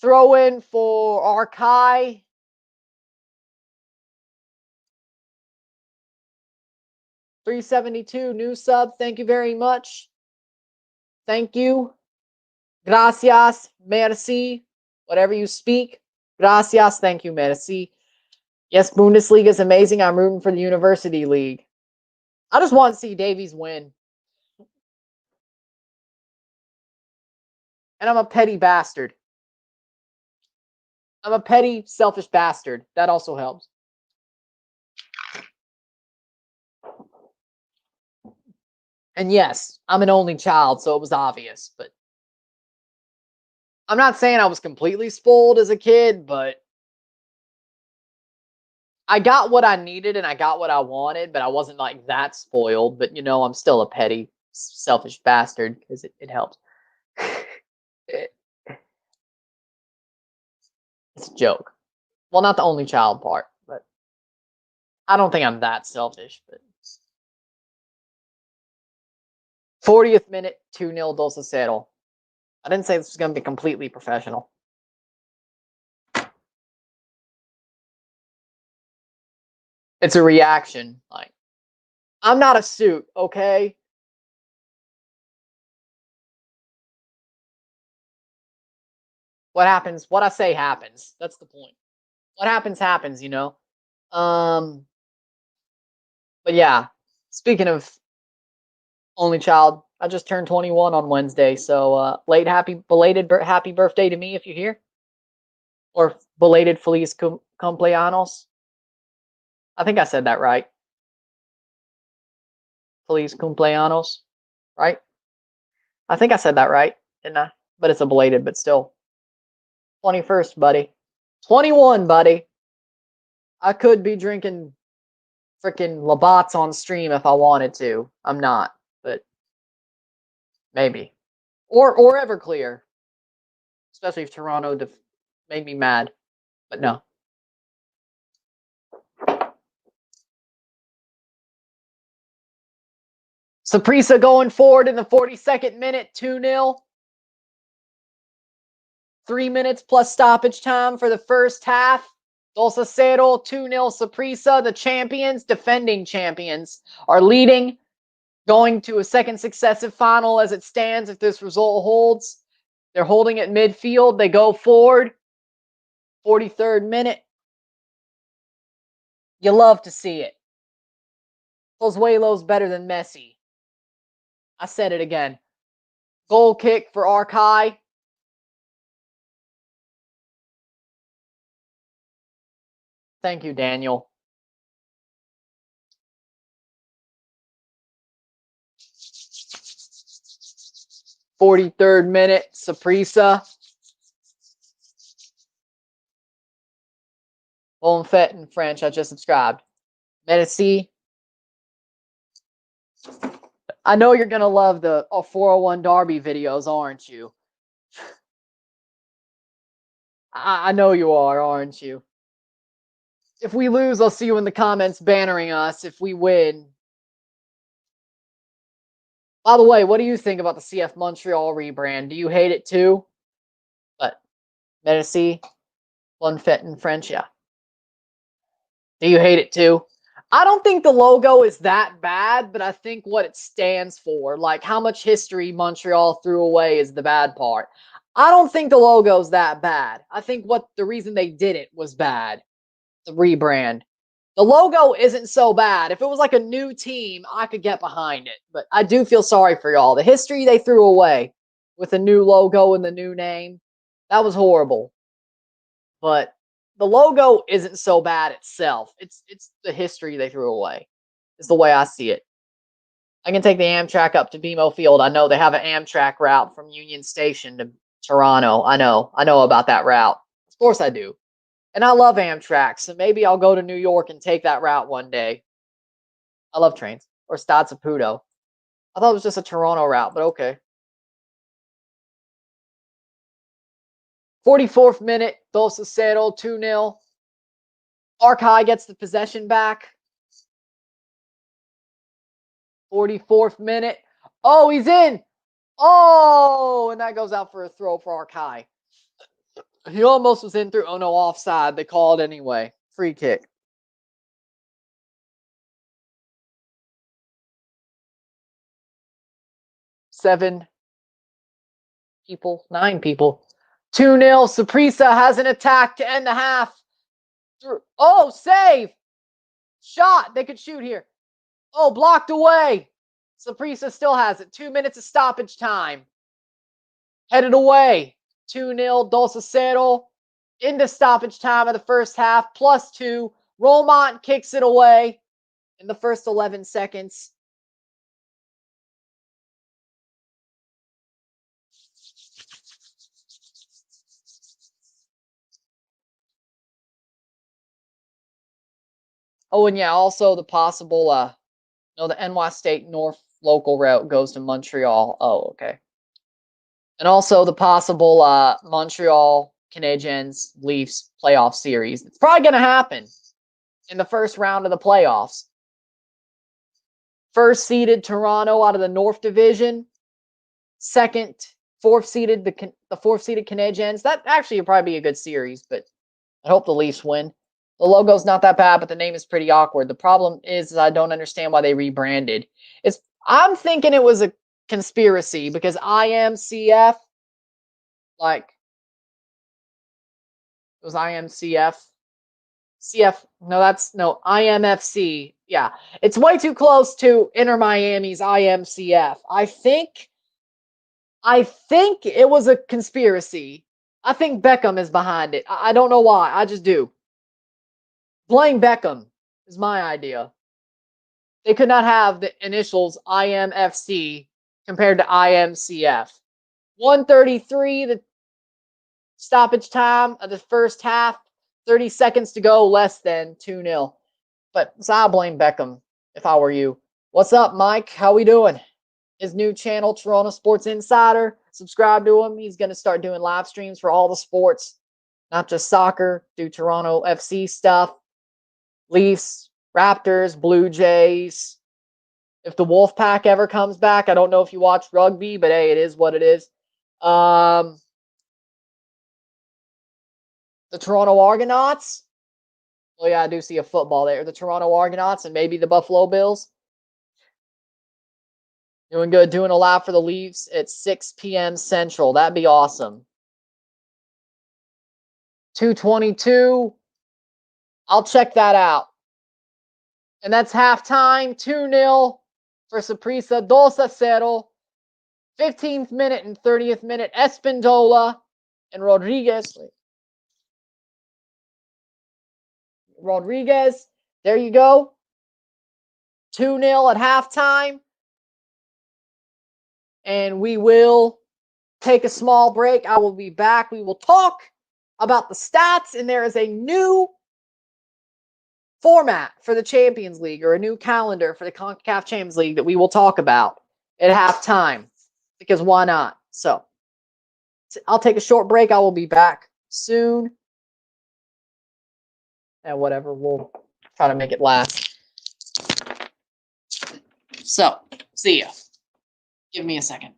Throw in for Arcahaie. $3.72 new sub. Thank you very much. Thank you. Gracias. Merci. Whatever you speak. Gracias. Thank you. Merci. Yes, Bundesliga is amazing. I'm rooting for the University League. I just want to see Davies win. And I'm a petty bastard. I'm a petty, selfish bastard. That also helps. And yes, I'm an only child, so it was obvious. But I'm not saying I was completely spoiled as a kid, but I got what I needed and I got what I wanted, but I wasn't like that spoiled. But, you know, I'm still a petty, selfish bastard because it helps. It's a joke. Well, not the only child part, but I don't think I'm that selfish, but 40th minute, 2-0 Dulce Cero. I didn't say this was going to be completely professional. It's a reaction. Like, I'm not a suit, okay? What happens, what I say happens. That's the point. What happens, happens, you know? But yeah, speaking of only child, I just turned 21 on Wednesday, so belated happy birthday to me if you're here. Or belated feliz cumpleaños. I think I said that right. Feliz cumpleaños, right? I think I said that right, didn't I? But it's a belated, but still. 21st, buddy. 21, buddy. I could be drinking freaking Labatt's on stream if I wanted to. I'm not, but maybe. Or Everclear. Especially if Toronto made me mad. But no. Saprissa going forward in the 42nd minute, 2-0. 3 minutes plus stoppage time for the first half. Dulce Cero, 2-0 Saprissa. The champions, defending champions, are leading, going to a second successive final as it stands if this result holds. They're holding at midfield. They go forward. 43rd minute. You love to see it. Pozuelo's better than Messi. I said it again. Goal kick for Arcahaie. Thank you, Daniel. "43rd minute, Saprissa. Bonfet in French, I just subscribed. Medici. I know you're going to love the 401 Derby videos, aren't you? I know you are, aren't you? If we lose, I'll see you in the comments bannering us. If we win. By the way, what do you think about the CF Montreal rebrand? Do you hate it too? But Medici, Bonfet in French, yeah. Do you hate it too? I don't think the logo is that bad, but I think what it stands for, like how much history Montreal threw away, is the bad part. I don't think the logo's that bad. I think the reason they did it was bad. The rebrand. The logo isn't so bad. If it was like a new team, I could get behind it. But I do feel sorry for y'all. The history they threw away with the new logo and the new name, that was horrible. But the logo isn't so bad itself. It's the history they threw away. Is the way I see it. I can take the Amtrak up to BMO Field. I know they have an Amtrak route from Union Station to Toronto. I know about that route. Of course I do. And I love Amtrak, so maybe I'll go to New York and take that route one day. I love trains. Or Stade Saputo. I thought it was just a Toronto route, but okay. 44th minute, Dulce Cero, 2-0. Arcahaie gets the possession back. 44th minute. Oh, he's in. Oh, and that goes out for a throw for Arcahaie. He almost was in through. Oh, no, offside. They called anyway. Free kick. Nine people. 2-0. Saprissa has an attack to end the half. Oh, save. Shot. They could shoot here. Oh, blocked away. Saprissa still has it. 2 minutes of stoppage time. Headed away. 2-0 Dulce Cero. Into stoppage time of the first half. +2. Romont kicks it away in the first 11 seconds. Oh, and yeah, also the possible, the NY State North local route goes to Montreal. Oh, okay. And also the possible Montreal Canadiens Leafs playoff series. It's probably going to happen. in the first round of the playoffs. First seeded Toronto out of the North Division. Second, fourth seeded the fourth seeded Canadiens. That actually would probably be a good series, but I hope the Leafs win. The logo's not that bad, but the name is pretty awkward. The problem is I don't understand why they rebranded. I'm thinking it was a conspiracy because IMCF, like, it was IMCF. IMFC. Yeah. It's way too close to Inter Miami's IMCF. I think it was a conspiracy. I think Beckham is behind it. I don't know why. I just do. Blame Beckham is my idea. They could not have the initials IMFC compared to IMCF. 133, the stoppage time of the first half. 30 seconds to go, less than 2-0. But so I'll blame Beckham if I were you. What's up, Mike? How we doing? His new channel, Toronto Sports Insider. Subscribe to him. He's going to start doing live streams for all the sports, not just soccer. Do Toronto FC stuff. Leafs, Raptors, Blue Jays. If the Wolfpack ever comes back, I don't know if you watch rugby, but hey, it is what it is. The Toronto Argonauts. Well, yeah, I do see a football there. The Toronto Argonauts and maybe the Buffalo Bills. Doing good. Doing a lap for the Leafs at 6 p.m. Central. That'd be awesome. 2:22. I'll check that out. And that's halftime. 2-0 for Saprissa. 2-0. 15th minute and 30th minute. Espindola and Rodriguez. There you go. 2-0 at halftime. And we will take a small break. I will be back. We will talk about the stats, and there is a new format for the Champions League, or a new calendar for the Concacaf Champions League that we will talk about at halftime, because why not? So I'll take a short break. I will be back soon. And whatever, we'll try to make it last. So, see ya. Give me a second.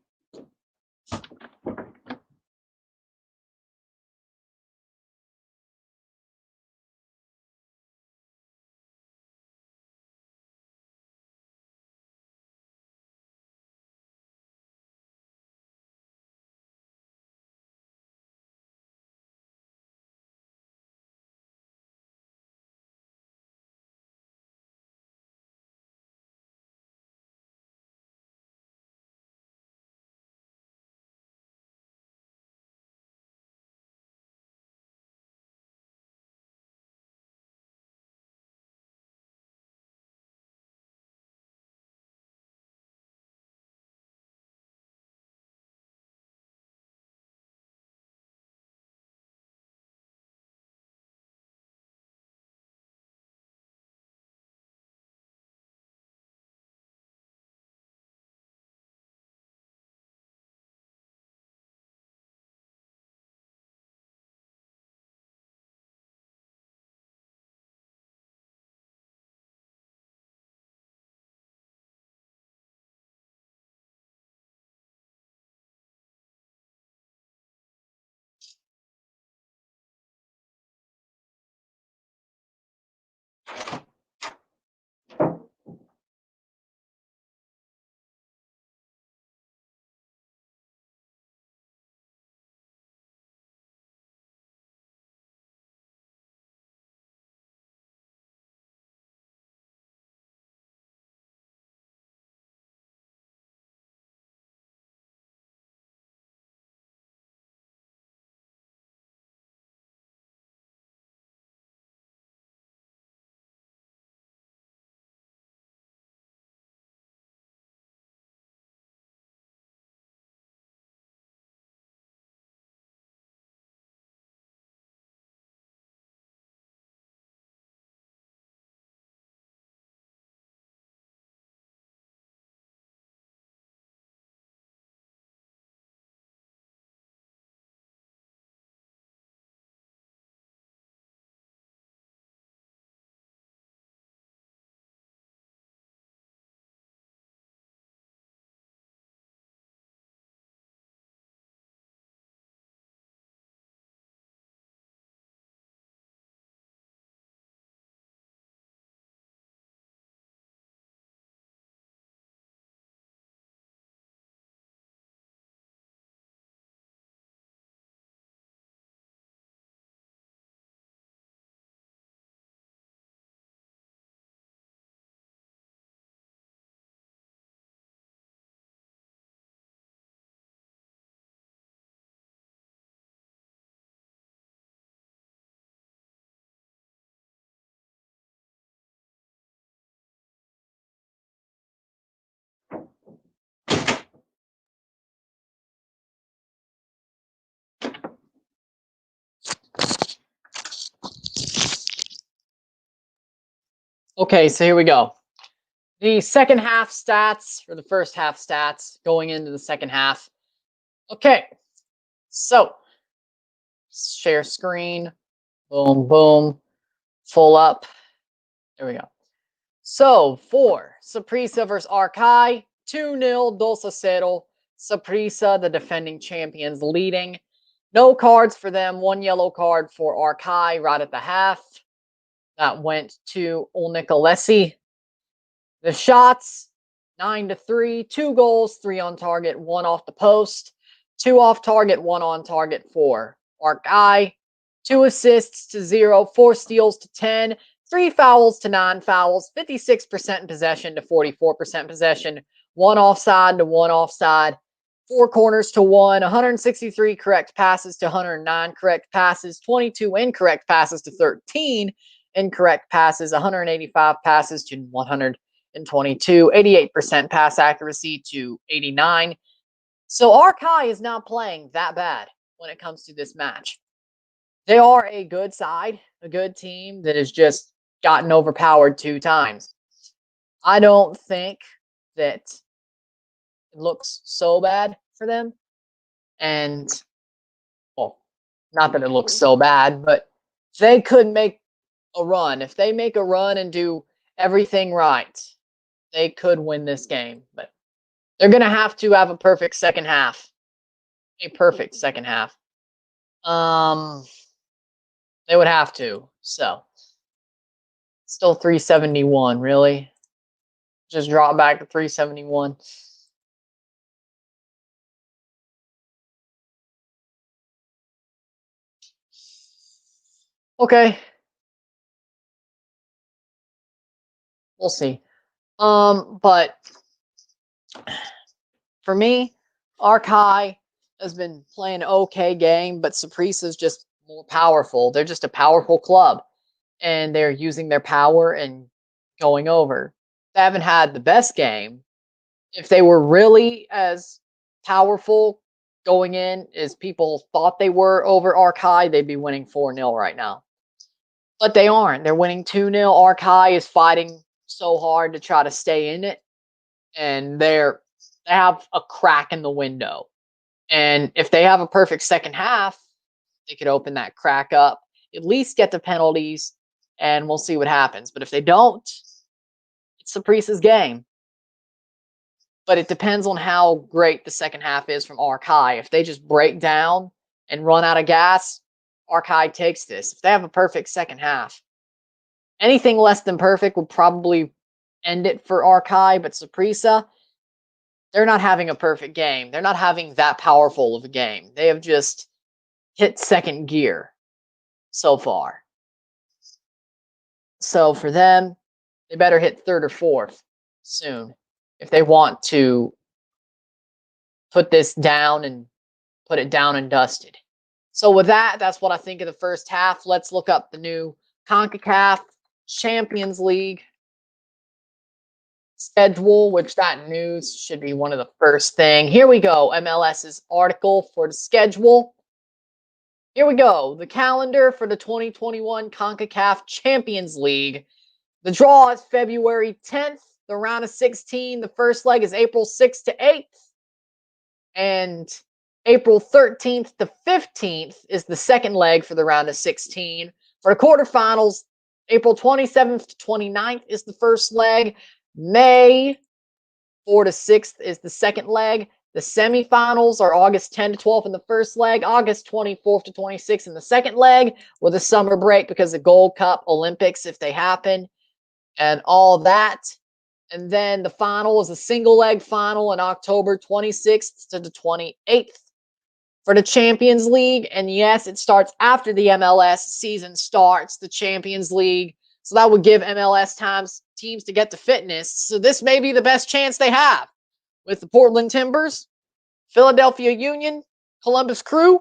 Okay, so here we go. The second half stats, or the first half stats, going into the second half. Okay, so share screen. Boom, boom. Full up. There we go. So for Saprissa versus Arcahaie, 2-0, 2-0. Saprissa, the defending champions, leading. No cards for them. One yellow card for Arcahaie right at the half. That went to Olnikolesi. The shots, 9-3, 2 goals, 3 on target, 1 off the post, 2 off target, 1 on target for Arcahaie, 2 assists to 0, 4 steals to 10, 3 fouls to 9 fouls, 56% possession to 44% possession, 1 offside to 1 offside, 4 corners to 1, 163 correct passes to 109 correct passes, 22 incorrect passes to 13 incorrect passes, 185 passes to 122, 88% pass accuracy to 89. So Arcahaie is not playing that bad when it comes to this match. They are a good side, a good team that has just gotten overpowered 2 times. I don't think that it looks so bad for them. And, well, not that it looks so bad, but they could make a run. If they make a run and do everything right, they could win this game. But they're going to have a perfect second half. A perfect second half. They would have to. So, still 371, really? Just drop back to 371. Okay. We'll see. But for me, Arcahaie has been playing an okay game, but Saprissa is just more powerful. They're just a powerful club, and they're using their power and going over. They haven't had the best game. If they were really as powerful going in as people thought they were over Arcahaie, they'd be winning 4-0 right now. But they aren't. They're winning 2-0. Arcahaie is fighting so hard to try to stay in it, and they have a crack in the window. And if they have a perfect second half, they could open that crack up, at least get the penalties, and we'll see what happens. But if they don't, it's Saprissa's game. But it depends on how great the second half is from Arcahaie. If they just break down and run out of gas, Arcahaie takes this. If they have a perfect second half, anything less than perfect would probably end it for Arcahaie. But Saprissa, they're not having a perfect game. They're not having that powerful of a game. They have just hit second gear so far. So for them, they better hit third or fourth soon if they want to put this down and put it down and dusted. So with that, that's what I think of the first half. Let's look up the new Concacaf Champions League schedule, which that news should be one of the first thing. Here we go. MLS's article for the schedule. Here we go. The calendar for the 2021 CONCACAF Champions League. The draw is February 10th. The round of 16. The first leg is April 6th to 8th. And April 13th to 15th is the second leg for the round of 16. For the quarterfinals, April 27th to 29th is the first leg. May 4th to 6th is the second leg. The semifinals are August 10th to 12th in the first leg, August 24th to 26th in the second leg, with a summer break because of Gold Cup, Olympics if they happen, and all that. And then the final is a single leg final on October 26th to the 28th for the Champions League. And yes, it starts after the MLS season starts, the Champions League. So that would give MLS teams to get to fitness. So this may be the best chance they have with the Portland Timbers, Philadelphia Union, Columbus Crew,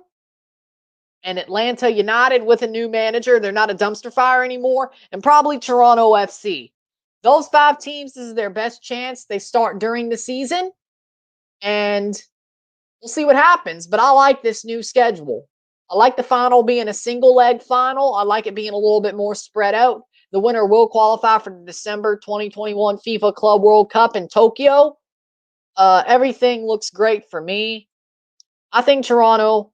and Atlanta United with a new manager. They're not a dumpster fire anymore. And probably Toronto FC. Those 5 teams, this is their best chance. They start during the season, and we'll see what happens. But I like this new schedule. I like the final being a single leg final. I like it being a little bit more spread out. The winner will qualify for the December 2021 FIFA Club World Cup in Tokyo. Everything looks great for me. I think Toronto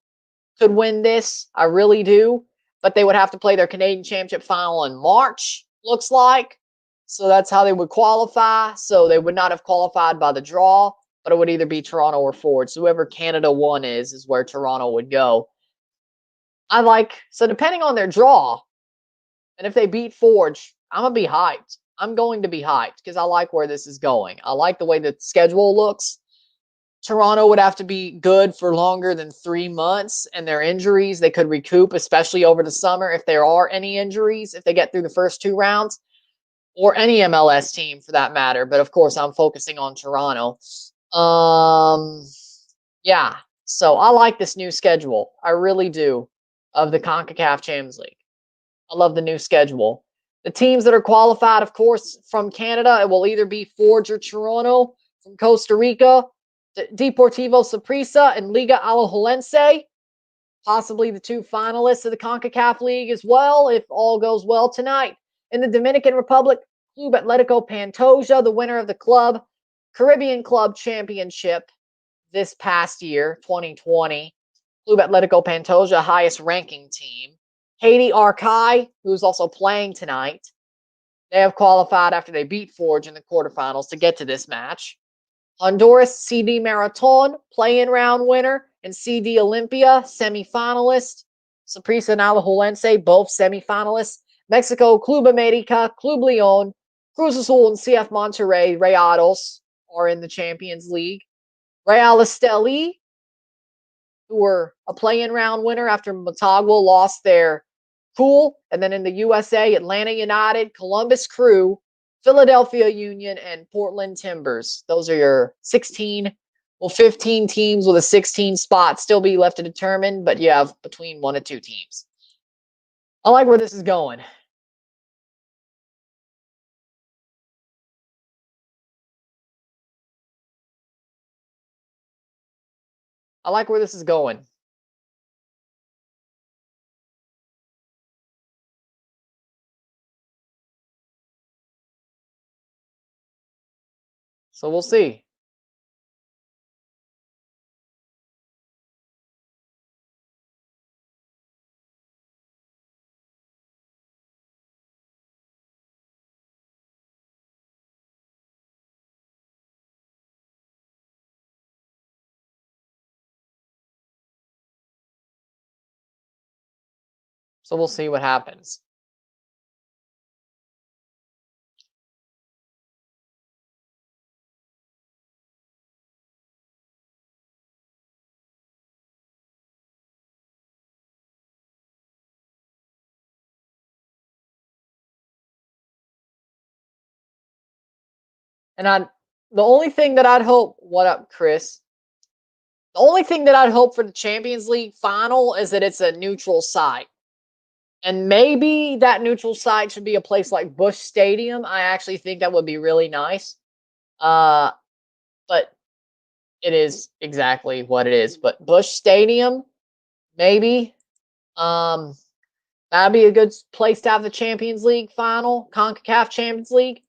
could win this. I really do. But they would have to play their Canadian Championship final in March, looks like. So that's how they would qualify. So they would not have qualified by the draw, but it would either be Toronto or Forge. So whoever Canada 1 is where Toronto would go. So depending on their draw, and if they beat Forge, I'm going to be hyped. I'm going to be hyped because I like where this is going. I like the way the schedule looks. Toronto would have to be good for longer than 3 months, and their injuries, they could recoup, especially over the summer if there are any injuries, if they get through the first 2 rounds, or any MLS team for that matter. But of course, I'm focusing on Toronto. Yeah, so I like this new schedule. I really do, of the Concacaf Champions League. I love the new schedule. The teams that are qualified, of course, from Canada, it will either be Forge or Toronto. From Costa Rica, Deportivo Saprissa and Liga Alajuelense, possibly the 2 finalists of the CONCACAF League as well, if all goes well tonight. In the Dominican Republic, Club Atletico Pantoja, the winner of the Caribbean Club Championship this past year, 2020. Club Atletico Pantoja, highest ranking team. Haiti Arcahaie, who's also playing tonight. They have qualified after they beat Forge in the quarterfinals to get to this match. Honduras, CD Marathon, play-in round winner, and CD Olympia, semifinalist. Saprissa and Alajuelense, both semifinalists. Mexico, Club America, Club Leon, Cruz Azul, and CF Monterrey, Rayados, are in the Champions League. Real Esteli, who were a play-in round winner after Motagua lost their pool. And then in the USA, Atlanta United, Columbus Crew, Philadelphia Union, and Portland Timbers. Those are your 15 teams with a 16 spot. Still be left to determine, but you have between 1 and 2 teams. I like where this is going. I like where this is going. So we'll see. So we'll see what happens. And the only thing that I'd hope, what up, Chris? The only thing that I'd hope for the Champions League final is that it's a neutral site. And maybe that neutral site should be a place like Busch Stadium. I actually think that would be really nice. But it is exactly what it is. But Busch Stadium, maybe. That'd be a good place to have the Champions League final, CONCACAF Champions League.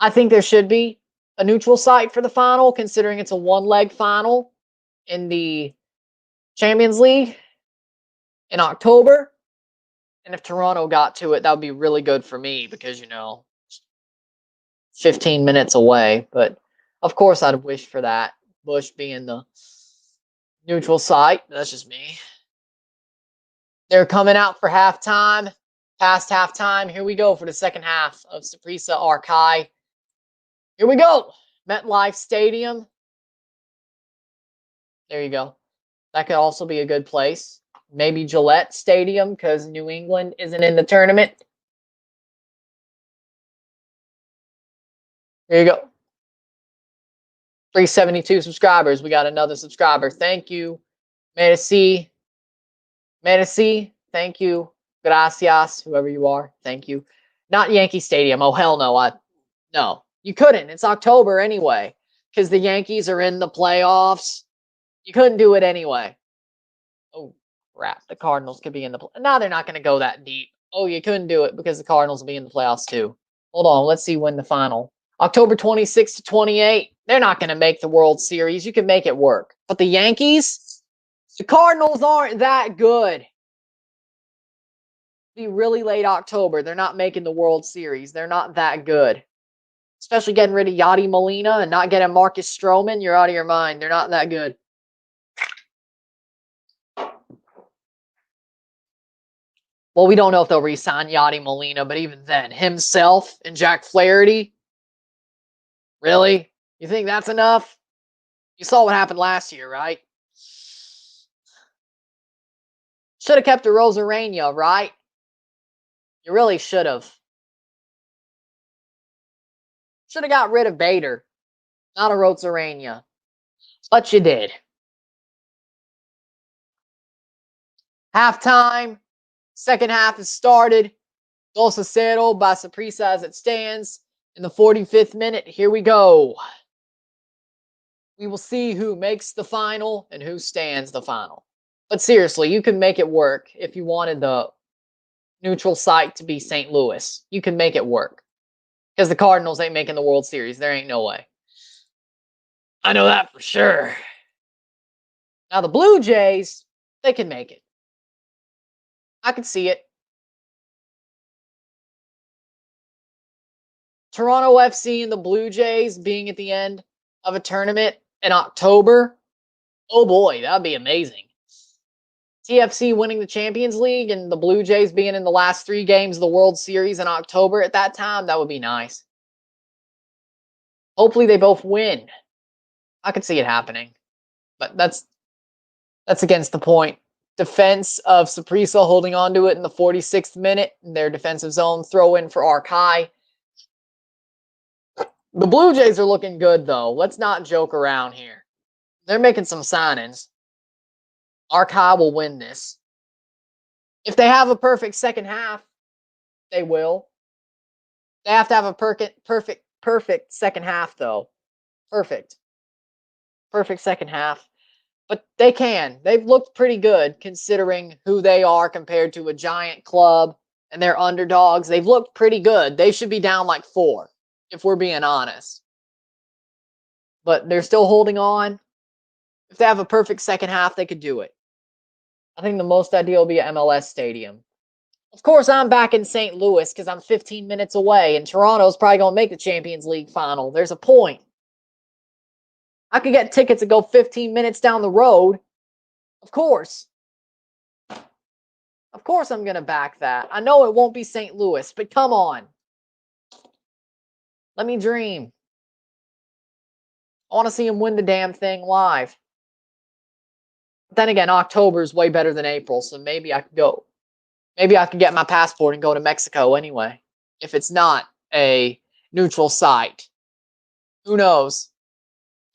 I think there should be a neutral site for the final, considering it's a 1-leg final in the Champions League in October. And if Toronto got to it, that would be really good for me because, 15 minutes away. But of course, I'd wish for that. Busch being the neutral site. That's just me. They're coming out for halftime. Past halftime. Here we go for the second half of Saprissa Arcahaie. Here we go. MetLife Stadium. There you go. That could also be a good place. Maybe Gillette Stadium because New England isn't in the tournament. There you go. 372 subscribers. We got another subscriber. Thank you. Merci. Merci. Thank you. Gracias. Whoever you are. Thank you. Not Yankee Stadium. Oh, hell no. No. You couldn't. It's October anyway because the Yankees are in the playoffs. You couldn't do it anyway. Oh, crap. The Cardinals could be in the... No, they're not going to go that deep. Oh, you couldn't do it because the Cardinals will be in the playoffs too. Hold on, let's see when the final. October 26th to 28. They're not going to make the World Series. You can make it work. But the Yankees, the Cardinals aren't that good. Be really late October. They're not making the World Series. They're not that good. Especially getting rid of Yadi Molina and not getting Marcus Stroman. You're out of your mind. They're not that good. Well, we don't know if they'll re-sign Yadi Molina, but even then, himself and Jack Flaherty, really? You think that's enough? You saw what happened last year, right? Should have kept the Rosarena, right? You really should have. Should have got rid of Bader, not a Rosarena. But you did. Halftime. Second half has started. 2-0 by Saprissa as it stands. In the 45th minute, here we go. We will see who makes the final and who stands the final. But seriously, you can make it work if you wanted the neutral site to be St. Louis. You can make it work. Because the Cardinals ain't making the World Series. There ain't no way. I know that for sure. Now, the Blue Jays, they can make it. I can see it. Toronto FC and the Blue Jays being at the end of a tournament in October. Oh boy, that'd be amazing. TFC winning the Champions League and the Blue Jays being in the last 3 games of the World Series in October at that time, that would be nice. Hopefully they both win. I could see it happening. But that's against the point. Defense of Saprissa holding on to it in the 46th minute. Their defensive zone throw in for Arcahaie. The Blue Jays are looking good, though. Let's not joke around here. They're making some signings. Arcahaie will win this. If they have a perfect second half, they will. They have to have a perfect second half, though. Perfect second half. But they can. They've looked pretty good considering who they are compared to a giant club and their underdogs. They've looked pretty good. They should be down like 4, if we're being honest. But they're still holding on. If they have a perfect second half, they could do it. I think the most ideal will be at MLS Stadium. Of course, I'm back in St. Louis because I'm 15 minutes away, and Toronto's probably going to make the Champions League final. There's a point. I could get tickets and go 15 minutes down the road. Of course. Of course I'm going to back that. I know it won't be St. Louis, but come on. Let me dream. I want to see him win the damn thing live. But then again, October is way better than April, so maybe I could go. Maybe I could get my passport and go to Mexico anyway, if it's not a neutral site. Who knows?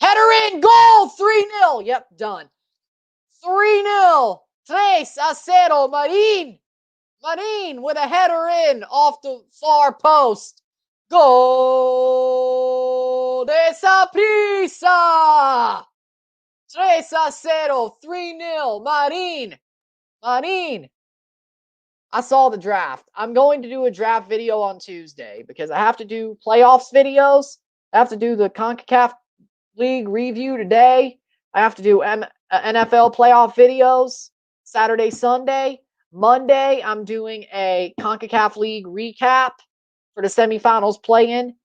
Header in, goal, 3-0. Yep, done. 3-0. 3-0, Marin. Marin with a header in off the far post. Gol de Saprissa. 3-0, 3-0. Marin. Marin. I saw the draft. I'm going to do a draft video on Tuesday because I have to do playoffs videos. I have to do the Concacaf League review today. I have to do NFL playoff videos Saturday, Sunday. Monday, I'm doing a Concacaf League recap for the semifinals play-in.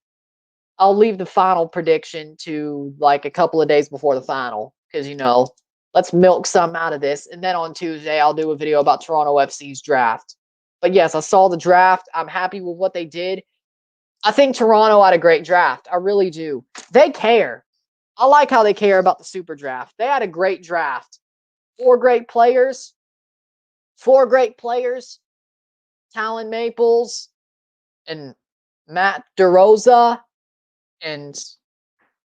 I'll leave the final prediction to like a couple of days before the final because, you know, let's milk some out of this. And then on Tuesday, I'll do a video about Toronto FC's draft. But yes, I saw the draft. I'm happy with what they did. I think Toronto had a great draft. I really do. They care. I like how they care about the super draft. They had a great draft. 4 great players. 4 great players. Talon Maples and Matt DeRosa. And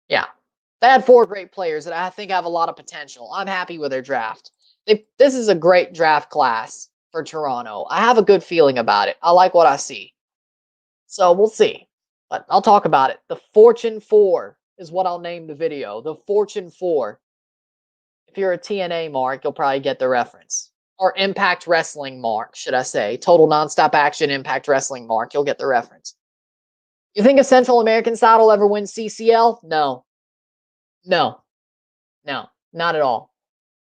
yeah, they had 4 great players that I think have a lot of potential. I'm happy with their draft. This is a great draft class for Toronto. I have a good feeling about it. I like what I see. So we'll see. But I'll talk about it. The Fortune 4 is what I'll name the video. The Fortune 4. If you're a TNA mark, you'll probably get the reference. Or Impact Wrestling mark, should I say. Total Nonstop Action Impact Wrestling mark. You'll get the reference. You think a Central American side will ever win CCL? No. No. No. Not at all.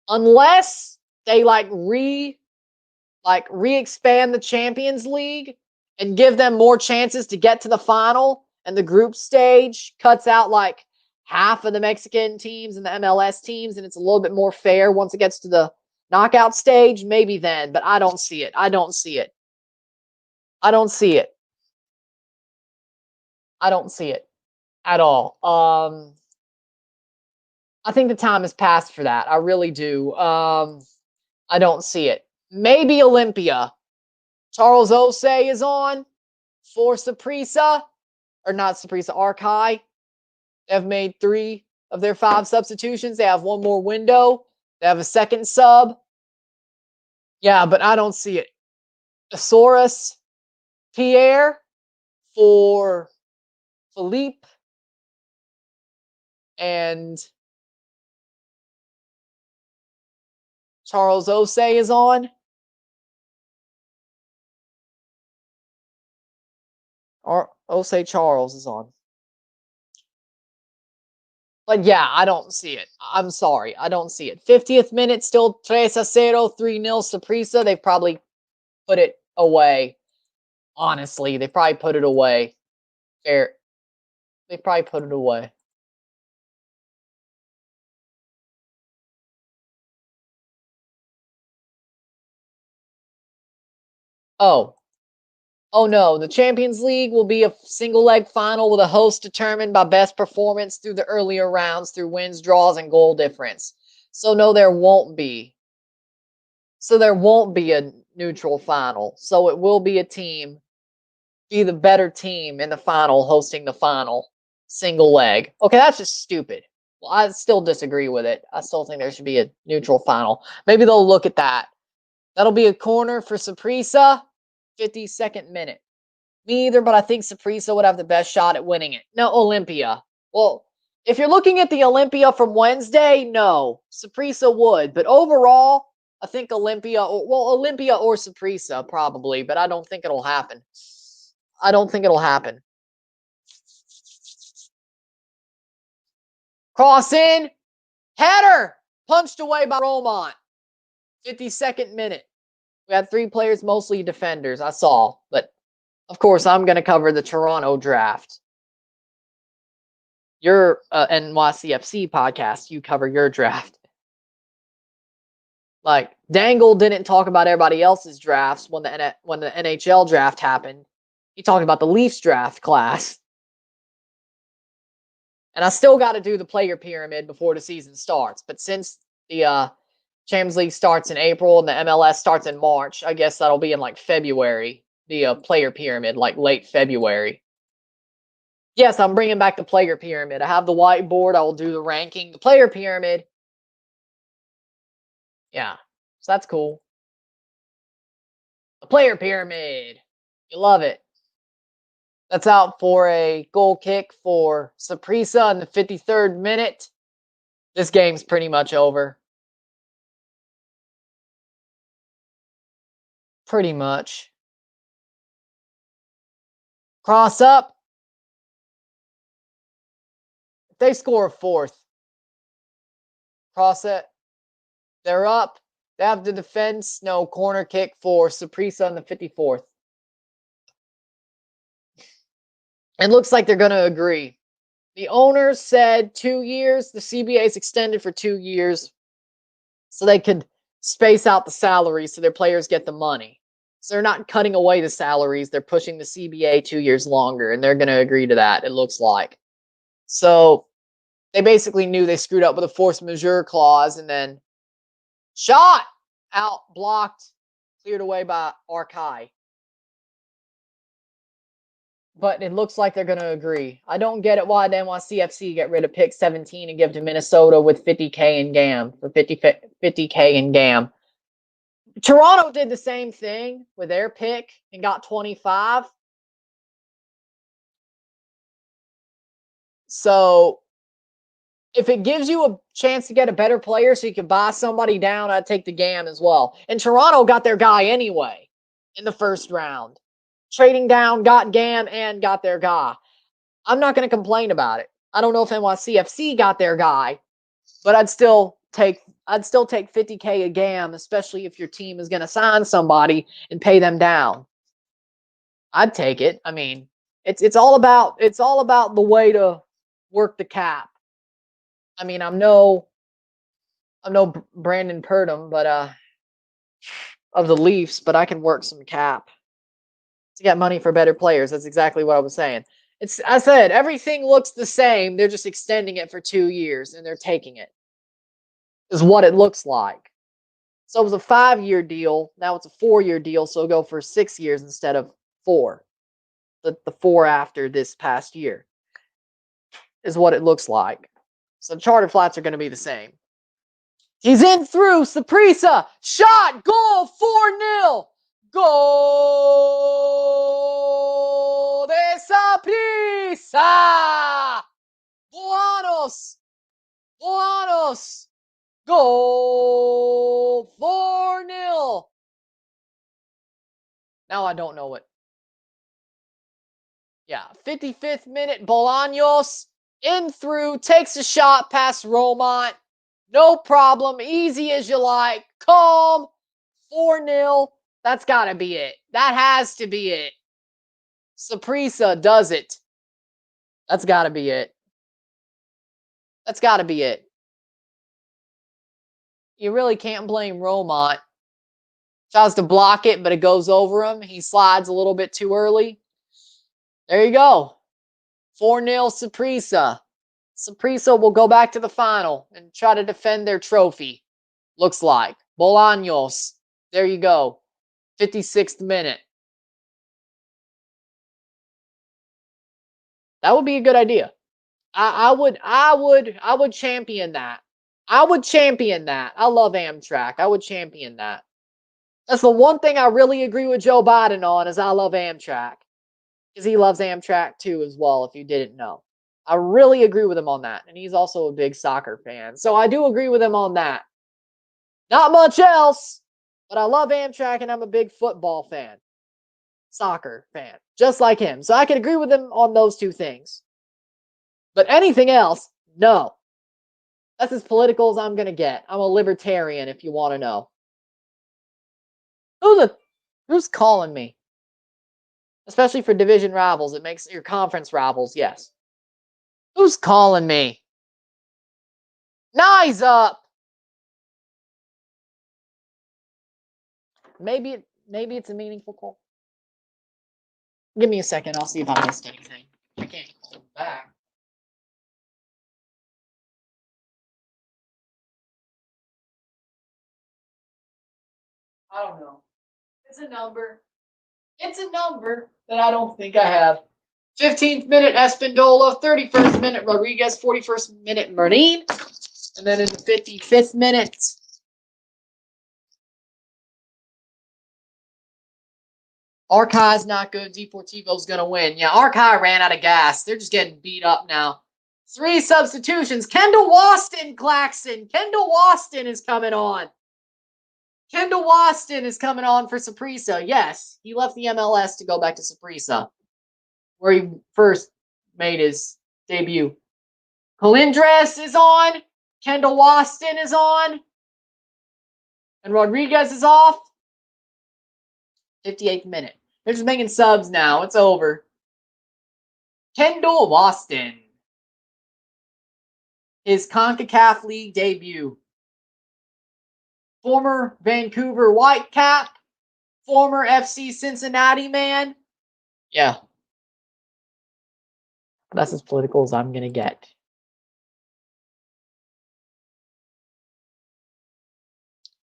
Unless they re-expand the Champions League and give them more chances to get to the final, and the group stage cuts out like half of the Mexican teams and the MLS teams, and it's a little bit more fair once it gets to the knockout stage, maybe then, but I don't see it. I don't see it. I don't see it. I don't see it at all. I think the time has passed for that. I really do. I don't see it. Maybe Olympia. Charles Osei is on for Saprissa, or not Saprissa, Arcahaie. They have made 3 of their 5 substitutions. They have one more window. They have a second sub. Yeah, but I don't see it. Asaurus Pierre for Philippe and Charles Osei is on. Or Osei Charles is on. But yeah, I don't see it. I'm sorry. I don't see it. 50th minute, still 3-0, 3-0 Saprissa. They've probably put it away. Honestly, they probably put it away. Fair. They probably put it away. Oh. Oh no, the Champions League will be a single leg final with a host determined by best performance through the earlier rounds through wins, draws, and goal difference. So no, there won't be. So there won't be a neutral final. So it will be a team, be the better team in the final hosting the final single leg. Okay, that's just stupid. Well, I still disagree with it. I still think there should be a neutral final. Maybe they'll look at that. That'll be a corner for Saprissa, 52nd minute. Me either, but I think Saprissa would have the best shot at winning it. No, Olympia. Well, if you're looking at the Olympia from Wednesday, no, Saprissa would. But overall, I think Olympia or Saprissa probably, but I don't think it'll happen. I don't think it'll happen. Cross in, header, punched away by Romont. 52nd minute. We had 3 players, mostly defenders, I saw, but of course, I'm going to cover the Toronto draft. Your NYCFC podcast, you cover your draft. Like, Dangle didn't talk about everybody else's drafts when the NHL draft happened. He talked about the Leafs draft class. And I still got to do the player pyramid before the season starts. But since the Champions League starts in April and the MLS starts in March, I guess that'll be in like February. The player pyramid, like late February. Yes, I'm bringing back the player pyramid. I have the whiteboard. I will do the ranking. The player pyramid. Yeah, so that's cool. The player pyramid. You love it. That's out for a goal kick for Saprissa in the 53rd minute. This game's pretty much over. Pretty much. Cross up. If they score a 4th, cross it. They're up. They have the defense. No, corner kick for Saprissa in the 54th. It looks like they're going to agree. The owners said 2 years. The CBA is extended for 2 years so they could space out the salaries so their players get the money. So they're not cutting away the salaries. They're pushing the CBA 2 years longer, and they're going to agree to that, it looks like. So they basically knew they screwed up with a force majeure clause, and then shot out, blocked, cleared away by Arcahaie. But it looks like they're going to agree. I don't get it why the NYCFC get rid of pick 17 and give to Minnesota with 50K in GAM for 50K in GAM. Toronto did the same thing with their pick and got 25. So If it gives you a chance to get a better player so you can buy somebody down, I'd take the GAM as well. And Toronto got their guy anyway in the first round. Trading down, got GAM, and got their guy. I'm not going to complain about it. I don't know if NYCFC got their guy, but I'd still take 50K a GAM, especially if your team is going to sign somebody and pay them down. I'd take it. I mean, it's all about the way to work the cap. I mean, I'm no Brandon Purdom, but of the Leafs, but I can work some cap to get money for better players. That's exactly what I was saying. I said everything looks the same. They're just extending it for 2 years and they're taking it. Is what it looks like. So it was a 5-year deal. Now it's a 4-year deal. So it'll go for 6 years instead of 4. The 4 after this past year is what it looks like. So charter flats are going to be the same. He's in through Saprissa. Shot. Goal. 4-0. Gol de Saprissa. Buenos. Goal. 4-0. Now I don't know what. Yeah, 55th minute. Bolaños in through. Takes a shot past Romont. No problem. Easy as you like. Calm. 4-0. That's got to be it. That has to be it. Saprissa does it. That's got to be it. That's got to be it. You really can't blame Romont. Tries to block it, but it goes over him. He slides a little bit too early. There you go. 4-0 Saprissa. Saprissa will go back to the final and try to defend their trophy. Looks like. Bolaños. There you go. 56th minute. That would be a good idea. I would champion that. I would champion that. I love Amtrak. I would champion that. That's the one thing I really agree with Joe Biden on is I love Amtrak. Because he loves Amtrak too as well, if you didn't know. I really agree with him on that. And he's also a big soccer fan. So I do agree with him on that. Not much else, but I love Amtrak and I'm a big football fan. Soccer fan. Just like him. So I can agree with him on those two things. But anything else, no. That's as political as I'm going to get. I'm a libertarian if you want to know. Who's calling me? Especially for division rivals. It makes your conference rivals, yes. Who's calling me? Nice up. Maybe it's a meaningful call. Give me a second. I'll see if I missed anything. I can't hold back. I don't know. It's a number. It's a number that I don't think I have. 15th minute, Espindola. 31st minute, Rodriguez. 41st minute, Marin. And then in the 55th minute, Arcahaie's not good. Deportivo's going to win. Yeah, Arcahaie ran out of gas. They're just getting beat up now. 3 substitutions. Kendall Waston, Claxon. Kendall Waston is coming on. Kendall Waston is coming on for Saprissa. Yes, he left the MLS to go back to Saprissa, where he first made his debut. Colindres is on. Kendall Waston is on. And Rodriguez is off. 58th minute. They're just making subs now. It's over. Kendall Waston. His Concacaf League debut. Former Vancouver Whitecap. Former FC Cincinnati man. Yeah. That's as political as I'm going to get.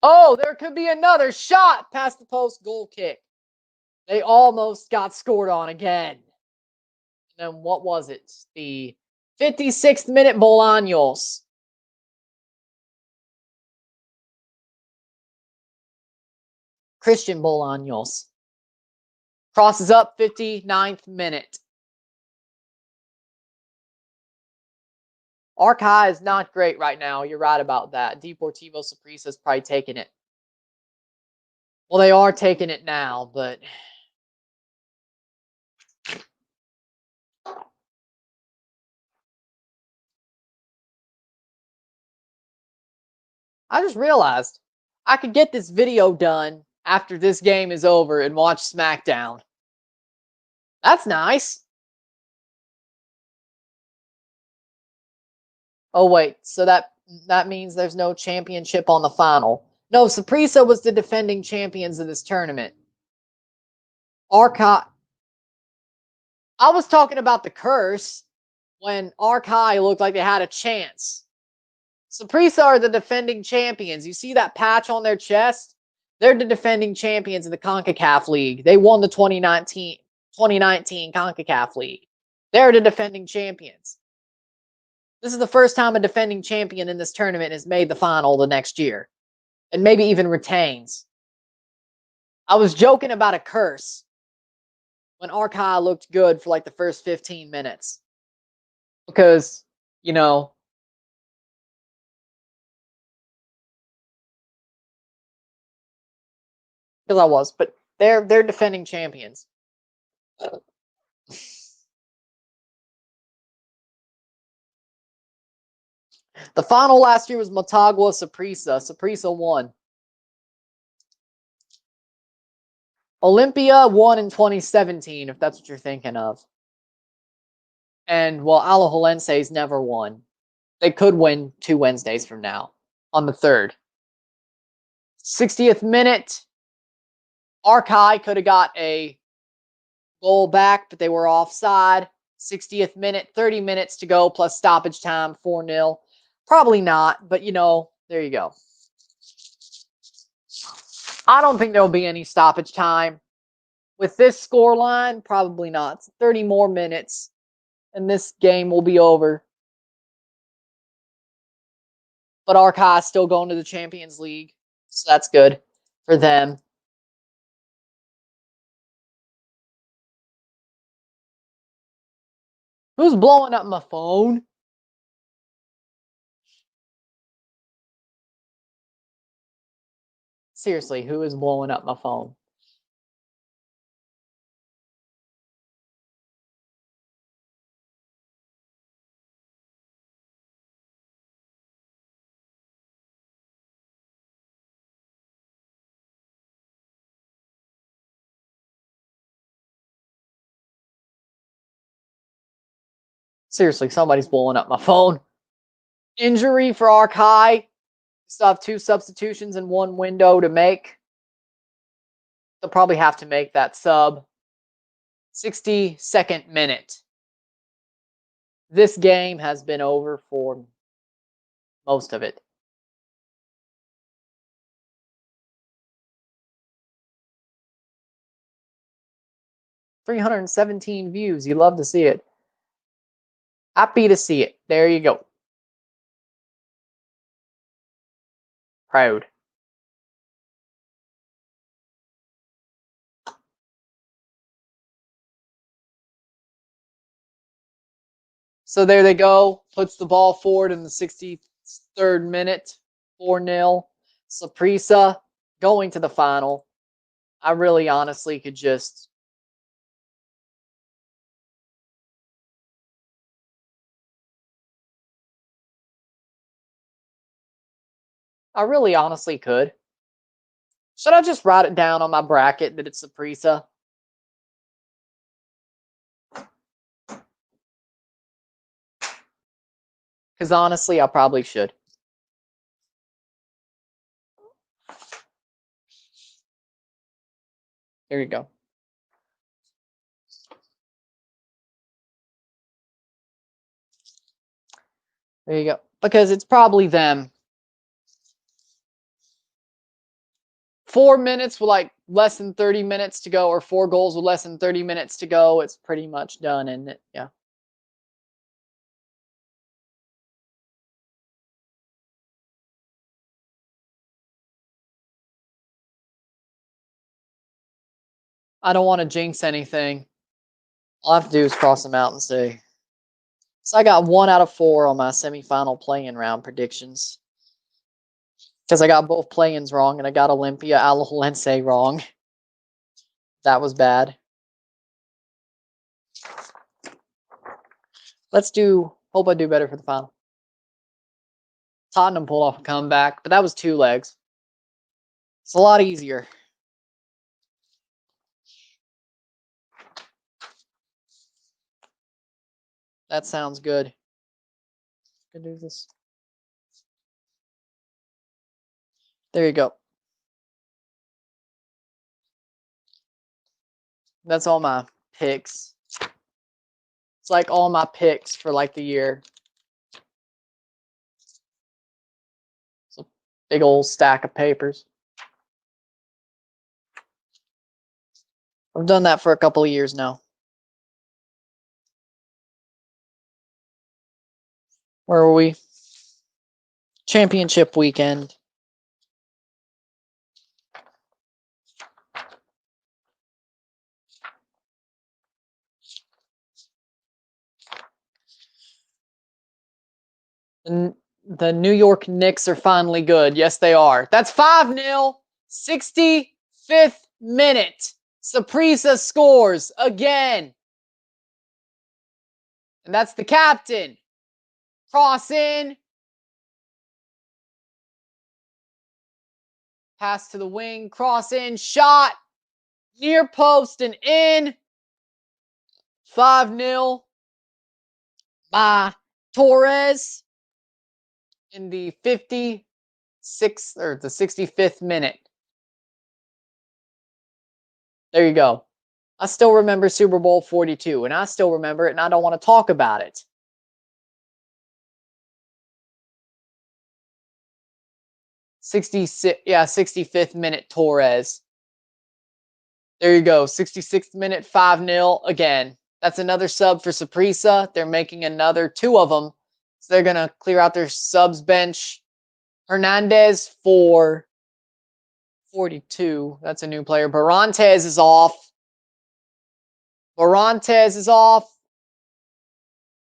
Oh, there could be another shot past the post goal kick. They almost got scored on again. And then what was it? The 56th minute Bolaños. Christian Bolaños. Crosses up, 59th minute. Arcahaie is not great right now. You're right about that. Deportivo Saprissa is probably taking it. Well, they are taking it now, but I just realized I could get this video done after this game is over and watch SmackDown. That's nice. Oh wait, so that means there's no championship on the final. No, Saprissa was the defending champions of this tournament. Arcahaie. I was talking about the curse when Arcahaie looked like they had a chance. Saprissa are the defending champions. You see that patch on their chest? They're the defending champions of the Concacaf League. They won the 2019 Concacaf League. They're the defending champions. This is the first time a defending champion in this tournament has made the final the next year, and maybe even retains. I was joking about a curse when Arcahaie looked good for like the first 15 minutes. Because, you know, because I was, but they're defending champions. The final last year was Motagua Saprissa. Saprissa won. Olympia won in 2017, if that's what you're thinking of. And, well, Alajuelense's never won. They could win 2 Wednesdays from now on the 3rd. 60th minute, Arcahaie could have got a goal back, but they were offside. 60th minute, 30 minutes to go plus stoppage time, 4-0. Probably not, but, you know, there you go. I don't think there'll be any stoppage time. With this scoreline, probably not. 30 more minutes, and this game will be over. But Arcahaie is still going to the Champions League, so that's good for them. Who's blowing up my phone? Seriously, who is blowing up my phone? Seriously, somebody's blowing up my phone. Injury for Arcahaie. Still have 2 substitutions in 1 window to make. They'll probably have to make that sub. 62nd minute. This game has been over for most of it. $317 views. You love to see it. Happy to see it. There you go. Proud. So there they go. Puts the ball forward in the 63rd minute. 4-0. Saprissa going to the final. I really honestly could just... I really honestly could. Should I just write it down on my bracket that it's Saprissa? Because honestly, I probably should. There you go. There you go. Because it's probably them. 4 minutes with like less than 30 minutes to go, or 4 goals with less than 30 minutes to go. It's pretty much done, isn't it? Yeah. I don't want to jinx anything. All I have to do is cross them out and see. So I got 1 out of 4 on my semifinal play-in round predictions. Because I got both play-ins wrong, and I got Olympia Alajuelense wrong. That was bad. Hope I do better for the final. Tottenham pulled off a comeback, but that was 2 legs. It's a lot easier. That sounds good. Can do this. There you go. That's all my picks. It's like all my picks for like the year. It's a big old stack of papers. I've done that for a couple of years now. Where were we? Championship weekend. The New York Knicks are finally good. Yes, they are. That's 5-0. 65th minute. Saprissa scores again. And that's the captain. Cross in. Pass to the wing. Cross in. Shot. Near post and in. 5-0 by Torres in the 56th or the 65th minute. There you go. I still remember Super Bowl 42, and I still remember it, and I don't want to talk about it. 65th minute Torres. There you go. 66th minute, 5-0 again. That's another sub for Saprissa. They're making another 2 of them. So they're going to clear out their subs bench. Hernandez for 42. That's a new player. Barantes is off. Barantes is off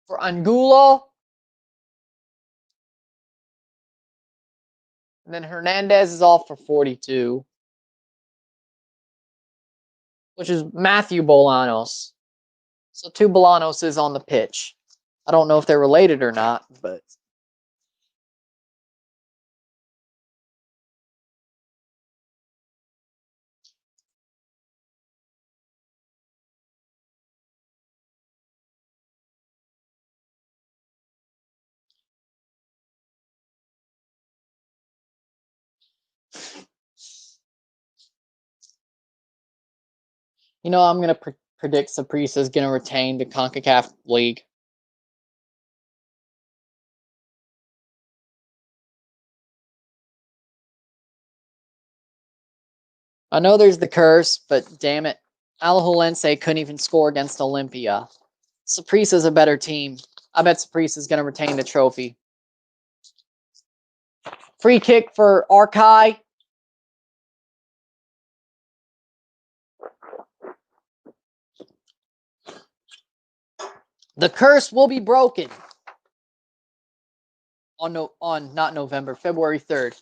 for Angulo. And then Hernandez is off for 42. Which is Matthew Bolanos. So 2 Bolanoses on the pitch. I don't know if they're related or not, but you know, I'm going to predict Saprissa is going to retain the Concacaf League. I know there's the curse, but damn it. Alajuelense couldn't even score against Olympia. Saprissa's a better team. I bet Saprissa's going to retain the trophy. Free kick for Arcahaie. The curse will be broken on not November, February 3rd.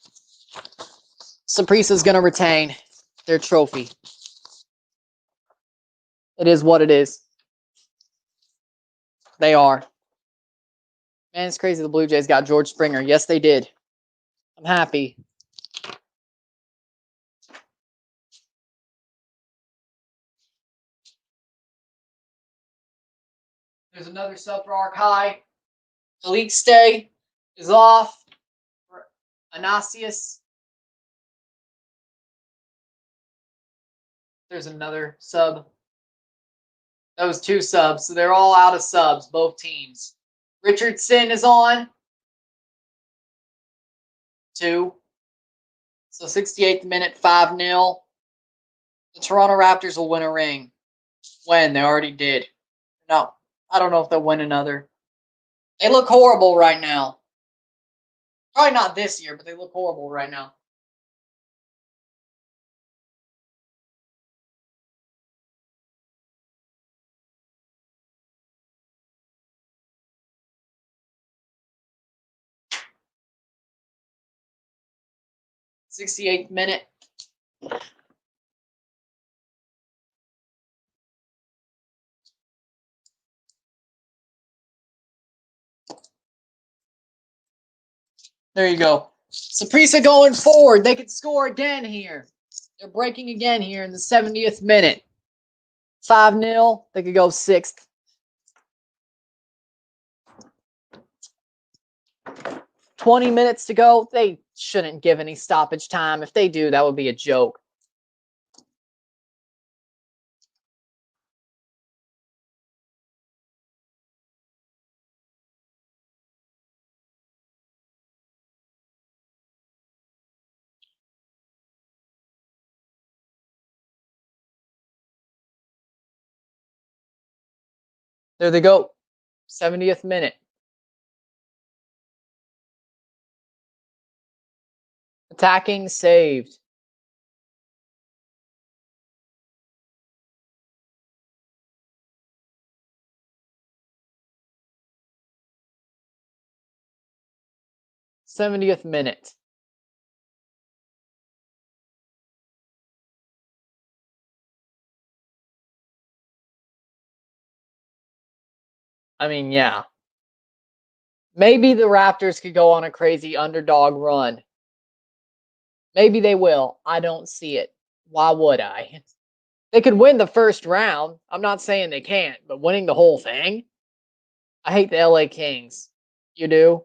Saprissa's going to retain their trophy. It is what it is. They are. Man, it's crazy the Blue Jays got George Springer. Yes, they did. I'm happy. There's another sub for Arcahaie. League stay is off for Anasius. There's another sub. That was 2 subs, so they're all out of subs, both teams. Richardson is on. 2. So 68th minute, 5-0. The Toronto Raptors will win a ring. When? They already did. No, I don't know if they'll win another. They look horrible right now. Probably not this year, but they look horrible right now. 68th minute. There you go. Saprissa going forward. They could score again here. They're breaking again here in the 70th minute. 5-0. They could go 6th. $20 minutes to go. They shouldn't give any stoppage time. If they do, that would be a joke. There they go. 70th minute. Attacking saved. '70th minute. I mean, yeah. Maybe the Raptors could go on a crazy underdog run. Maybe they will. I don't see it. Why would I? They could win the first round. I'm not saying they can't, but winning the whole thing? I hate the LA Kings. You do?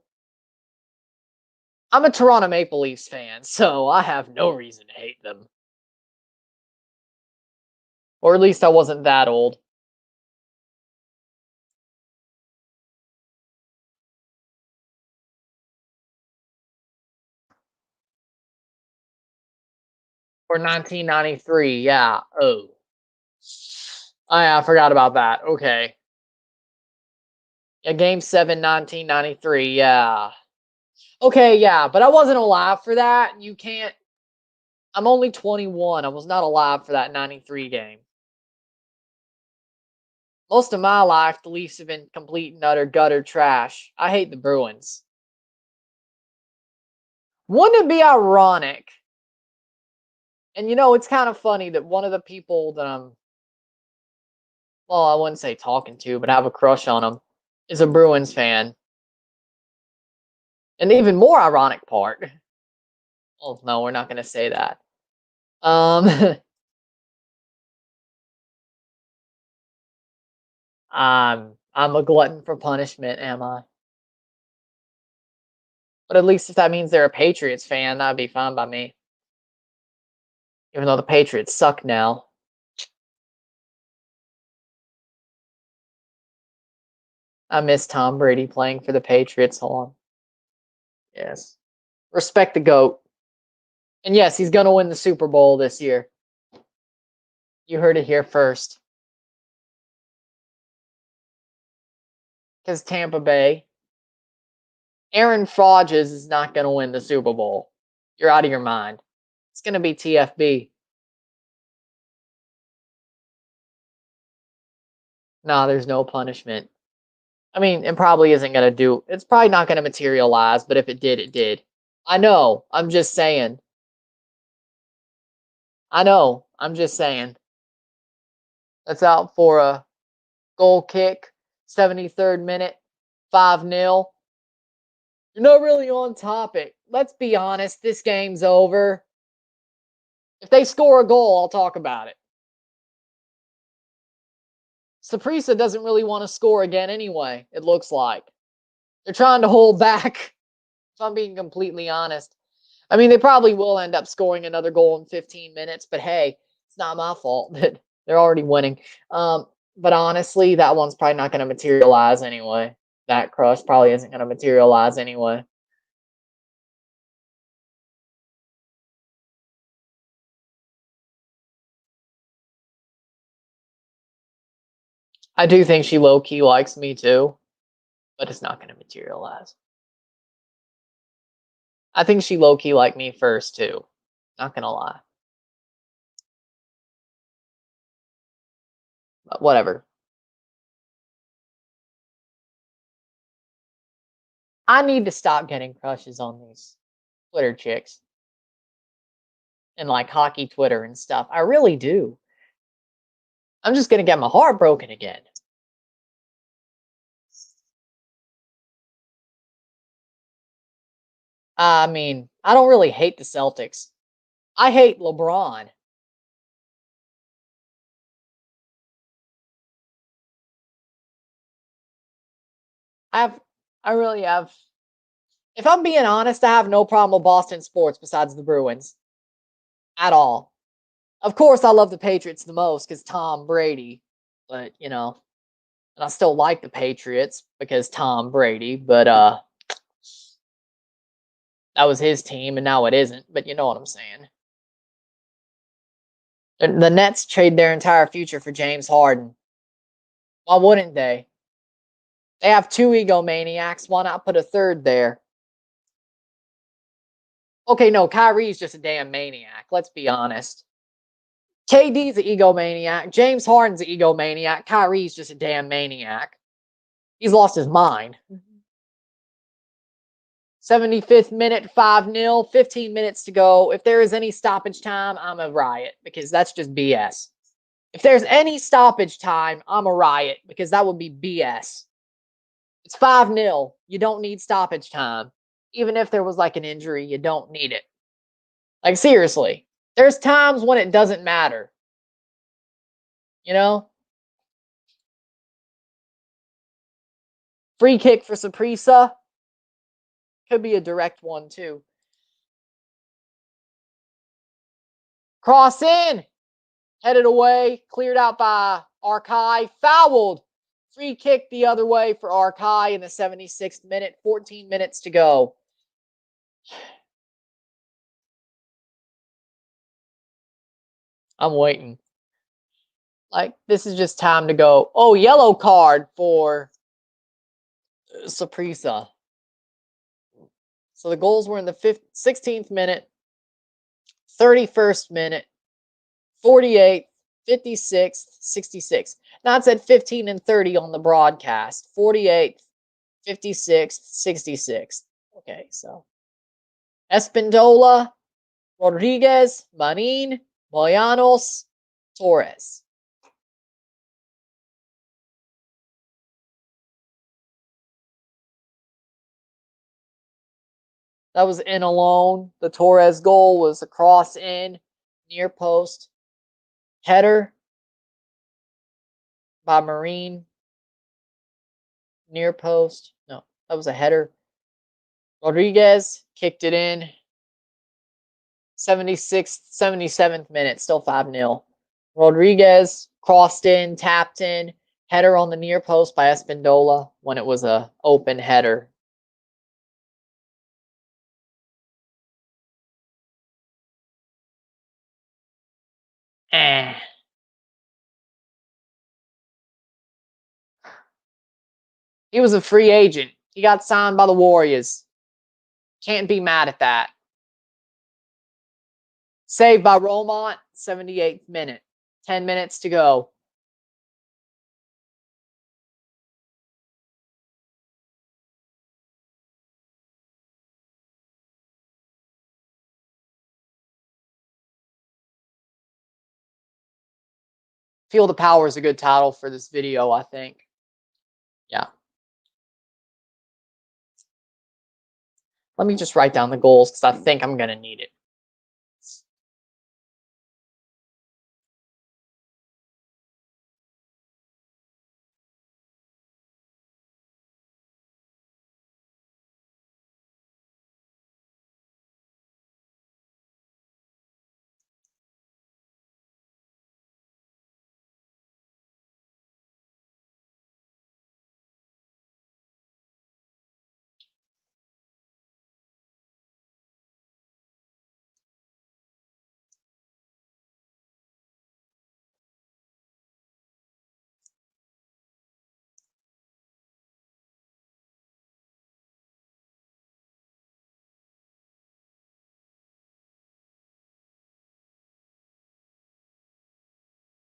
I'm a Toronto Maple Leafs fan, so I have no reason to hate them. Or at least I wasn't that old. Or 1993, yeah. Oh. I forgot about that. Okay. Yeah, Game 7, 1993, yeah. Okay, yeah, but I wasn't alive for that. You can't. I'm only 21. I was not alive for that 93 game. Most of my life, the Leafs have been complete and utter gutter trash. I hate the Bruins. Wouldn't it be ironic? And it's kind of funny that one of the people that well, I wouldn't say talking to, but have a crush on him, is a Bruins fan. And the even more ironic part. Oh no, we're not going to say that. I'm a glutton for punishment, am I? But at least if that means they're a Patriots fan, that'd be fine by me. Even though the Patriots suck now. I miss Tom Brady playing for the Patriots. Hold on. Yes. Respect the GOAT. And yes, he's going to win the Super Bowl this year. You heard it here first. Because Tampa Bay. Aaron Rodgers is not going to win the Super Bowl. You're out of your mind. It's going to be TFB. No, there's no punishment. I mean, it probably isn't going to do. It's probably not going to materialize, but if it did, it did. I know. I'm just saying. I know. I'm just saying. That's out for a goal kick. 73rd minute. 5-0. You're not really on topic. Let's be honest. This game's over. If they score a goal, I'll talk about it. Saprissa doesn't really want to score again anyway, it looks like. They're trying to hold back, if I'm being completely honest. I mean, they probably will end up scoring another goal in 15 minutes, but hey, it's not my fault that they're already winning. But honestly, that one's probably not going to materialize anyway. That crush probably isn't going to materialize anyway. I do think she low-key likes me too, but it's not going to materialize. I think she low-key liked me first too. Not going to lie. But whatever. I need to stop getting crushes on these Twitter chicks. in like hockey Twitter and stuff. I really do. I'm just gonna get my heart broken again. I mean, I don't really hate the Celtics. I hate LeBron. I really have. If I'm being honest, I have no problem with Boston sports besides the Bruins at all. Of course, I love the Patriots the most because Tom Brady, but and I still like the Patriots because Tom Brady, but that was his team and now it isn't. But you know what I'm saying. The Nets trade their entire future for James Harden. Why wouldn't they? They have two egomaniacs. Why not put a third there? Okay, no, Kyrie's just a damn maniac. Let's be honest. KD's an egomaniac. James Harden's an egomaniac. Kyrie's just a damn maniac. He's lost his mind. 75th minute, 5-0, 15 minutes to go. If there is any stoppage time, I'm a riot because that's just BS. If there's any stoppage time, I'm a riot because that would be BS. It's 5-0. You don't need stoppage time. Even if there was like an injury, you don't need it. Like, seriously. There's times when it doesn't matter. You know? Free kick for Saprissa. Could be a direct one, too. Cross in. Headed away. Cleared out by Arcahaie. Fouled. Free kick the other way for Arcahaie in the 76th minute. 14 minutes to go. I'm waiting. Like, this is just time to go. Oh, yellow card for Saprissa. So the goals were in the 16th minute, 31st minute, 48th, 56th, 66th. Now it said 15 and 30 on the broadcast. 48th, 56th, 66th. Okay, so Espindola, Rodriguez, Marin, Boyanos, Torres. That was in alone. The Torres goal was a cross in, near post. Header by Marin. Near post. No, that was a header. Rodriguez kicked it in. 76th, 77th minute, still 5-0. Rodriguez crossed in, tapped in, header on the near post by Espindola when it was a open header. He was a free agent. He got signed by the Warriors. Can't be mad at that. Saved by Romont, 78th minute. 10 minutes to go. Feel the Power is a good title for this video, I think. Yeah. Let me just write down the goals because I think I'm going to need it.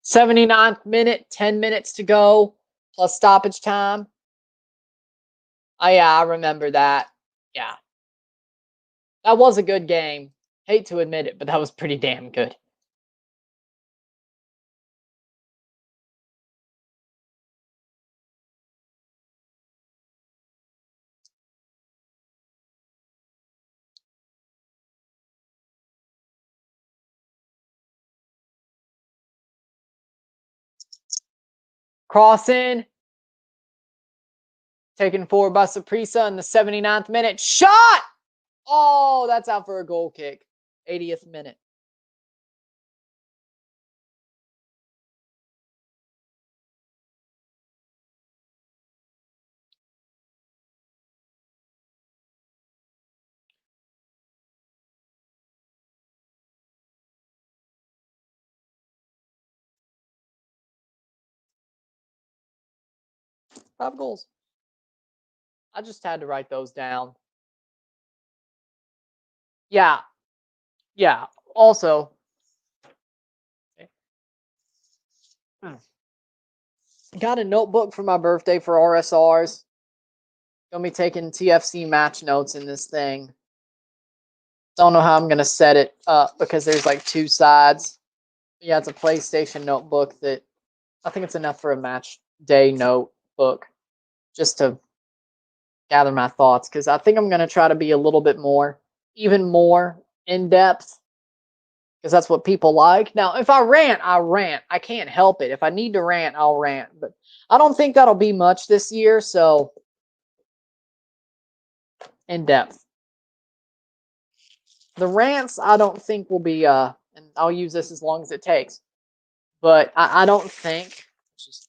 '79th minute, 10 minutes to go, plus stoppage time. Oh, yeah, I remember that. Yeah. That was a good game. Hate to admit it, but that was pretty damn good. Cross in. Taken forward by Saprissa in the 79th minute. Shot! Oh, that's out for a goal kick. 80th minute. Five goals. I just had to write those down. Yeah. Yeah. Also, got a notebook for my birthday for RSRs. Gonna be taking TFC match notes in this thing. Don't know how I'm gonna set it up because there's like two sides. Yeah, it's a PlayStation notebook that I think it's enough for a match day notebook just to gather my thoughts, because I think I'm gonna try to be a little bit more, even more in depth, because that's what people like. Now, if I rant, I rant. I can't help it. If I need to rant, I'll rant. But I don't think that'll be much this year, so in depth. The rants, I don't think will be, and I'll use this as long as it takes. But I don't think, just,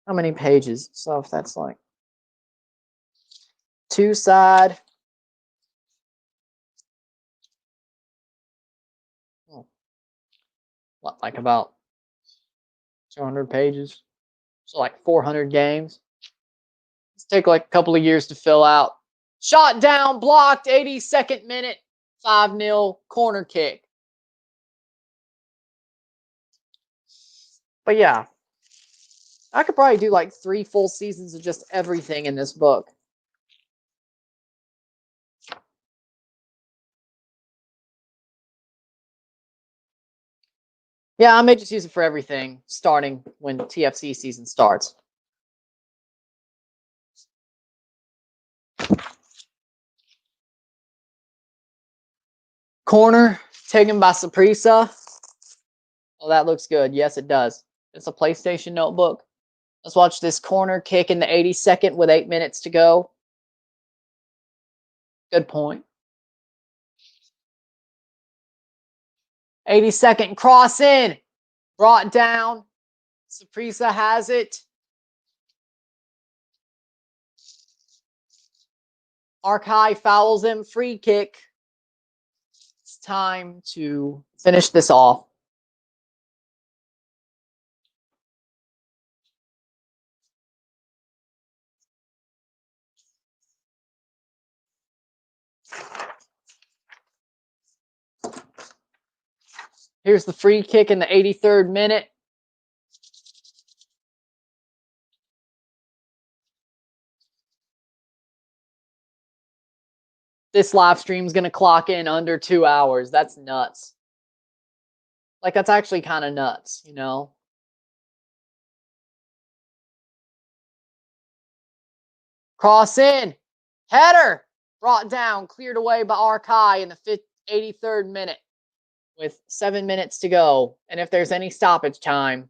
how many pages? So if that's like two side, like about 200 pages. So like 400 games. It's take like a couple of years to fill out. Shot down, blocked, 82nd minute, 5-0 corner kick. But yeah, I could probably do like 3 full seasons of just everything in this book. Yeah, I may just use it for everything, starting when TFC season starts. Corner taken by Saprissa. Oh, that looks good. Yes, it does. It's a PlayStation notebook. Let's watch this corner kick in the 82nd with 8 minutes to go. Good point. 82nd cross in. Brought down. Saprissa has it. Arcahaie fouls him. Free kick. It's time to finish this off. Here's the free kick in the 83rd minute. This live stream is going to clock in under 2 hours. That's nuts. Like, that's actually kind of nuts, you know? Cross in. Header. Brought down. Cleared away by Arcahaie in the 83rd minute with 7 minutes to go. And if there's any stoppage time,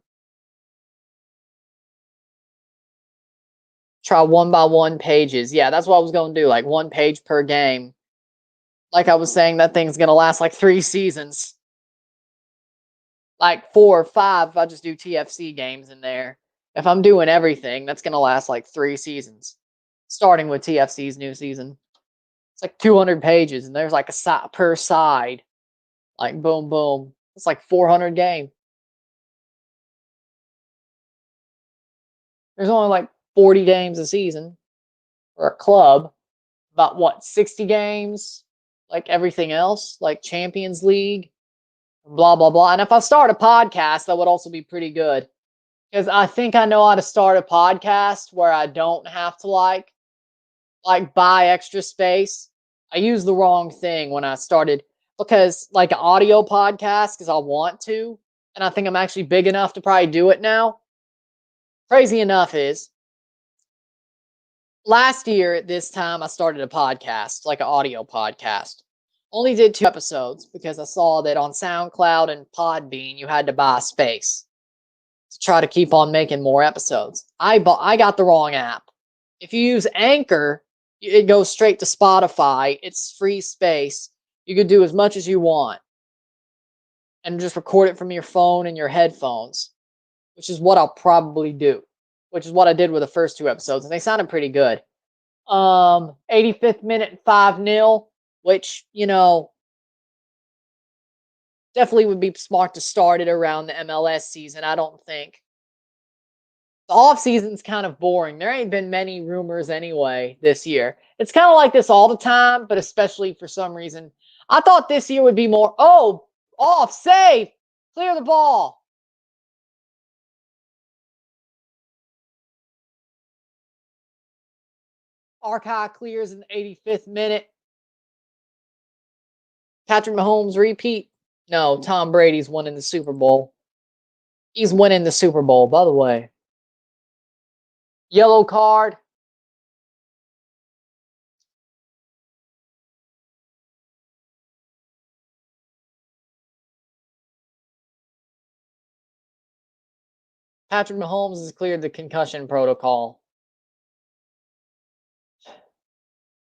try 1-by-1 pages. Yeah, that's what I was going to do. Like 1 page per game. Like I was saying, that thing's going to last like 3 seasons. Like 4 or 5 if I just do TFC games in there. If I'm doing everything, that's going to last like 3 seasons. Starting with TFC's new season. It's like 200 pages, and there's like a per side. Like, boom, boom. It's like 400 games. There's only like 40 games a season for a club. About what, 60 games? Like everything else, like Champions League, blah, blah, blah. And if I start a podcast, that would also be pretty good. Because I think I know how to start a podcast where I don't have to like buy extra space. I used the wrong thing when I started because like an audio podcast because I want to, and I think I'm actually big enough to probably do it now. Crazy enough is last year at this time I started a podcast, like an audio podcast. Only did 2 episodes because I saw that on SoundCloud and Podbean you had to buy space to try to keep on making more episodes. I got the wrong app. If you use Anchor, it goes straight to Spotify. It's free space. You could do as much as you want and just record it from your phone and your headphones, which is what I'll probably do, which is what I did with the first 2 episodes, and they sounded pretty good. 85th minute, 5-0, which, definitely would be smart to start it around the MLS season. I don't think the off season's kind of boring. There ain't been many rumors anyway this year. It's kind of like this all the time, but especially for some reason, I thought this year would be more. Oh, off, save, clear the ball. Arcahaie clears in the 85th minute. Patrick Mahomes repeat. No, Tom Brady's winning the Super Bowl. He's winning the Super Bowl, by the way. Yellow card. Patrick Mahomes has cleared the concussion protocol.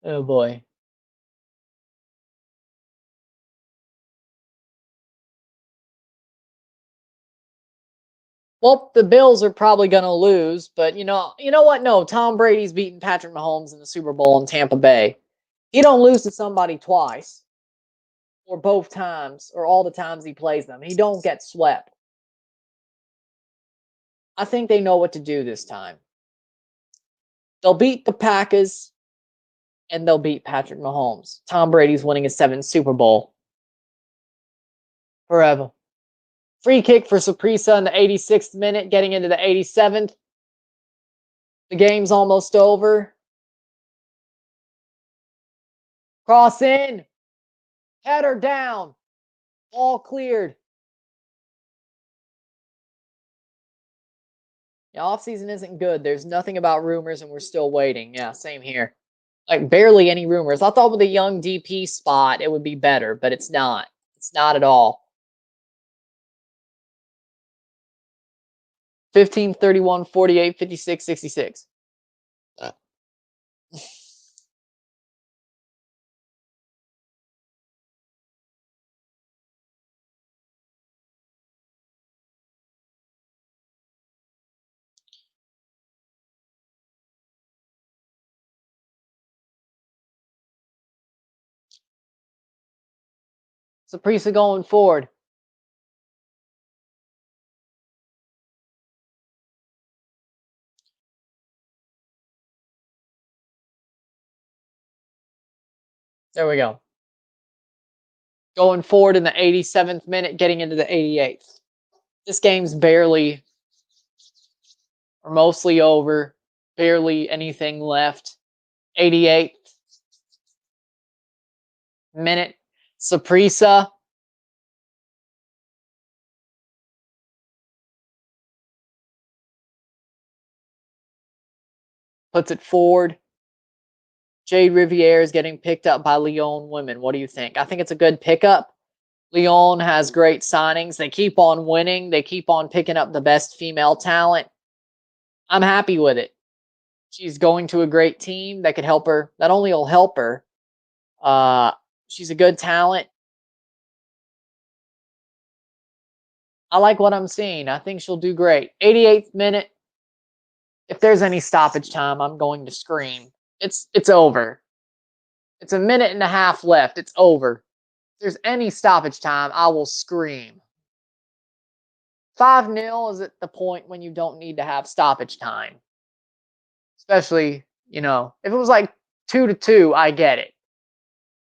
Oh boy. Well, the Bills are probably going to lose, but you know what? No, Tom Brady's beating Patrick Mahomes in the Super Bowl in Tampa Bay. He don't lose to somebody twice, or both times, or all the times he plays them. He don't get swept. I think they know what to do this time. They'll beat the Packers, and they'll beat Patrick Mahomes. Tom Brady's winning his 7th Super Bowl. Forever. Free kick for Saprissa in the 86th minute, getting into the 87th. The game's almost over. Cross in. Header down. All cleared. The offseason isn't good. There's nothing about rumors, and we're still waiting. Yeah, same here. Like, barely any rumors. I thought with a young DP spot, it would be better, but it's not. It's not at all. 15, 31, 48, 56, 66. Saprissa going forward. There we go. Going forward in the 87th minute, getting into the 88th. This game's barely or mostly over. Barely anything left. 88th minute. Saprissa puts it forward. Jade Riviere is getting picked up by Lyon Women. What do you think? I think it's a good pickup. Lyon has great signings. They keep on winning. They keep on picking up the best female talent. I'm happy with it. She's going to a great team that could help her. Not only will help her, she's a good talent. I like what I'm seeing. I think she'll do great. 88th minute. If there's any stoppage time, I'm going to scream. It's over. It's a minute and a half left. It's over. If there's any stoppage time, I will scream. 5-0 is at the point when you don't need to have stoppage time. Especially, if it was like 2-2, I get it.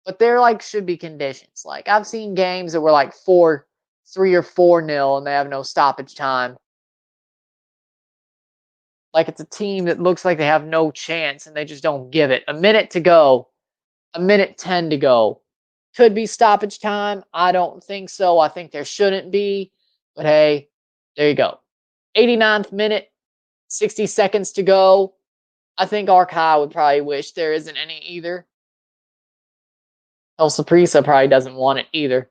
But there should be conditions. Like I've seen games that were like 3 or 4-0 and they have no stoppage time. Like it's a team that looks like they have no chance and they just don't give it. A minute to go. A minute 10 to go. Could be stoppage time. I don't think so. I think there shouldn't be. But hey, there you go. 89th minute, 60 seconds to go. I think Arcahaie would probably wish there isn't any either. El Saprissa probably doesn't want it either.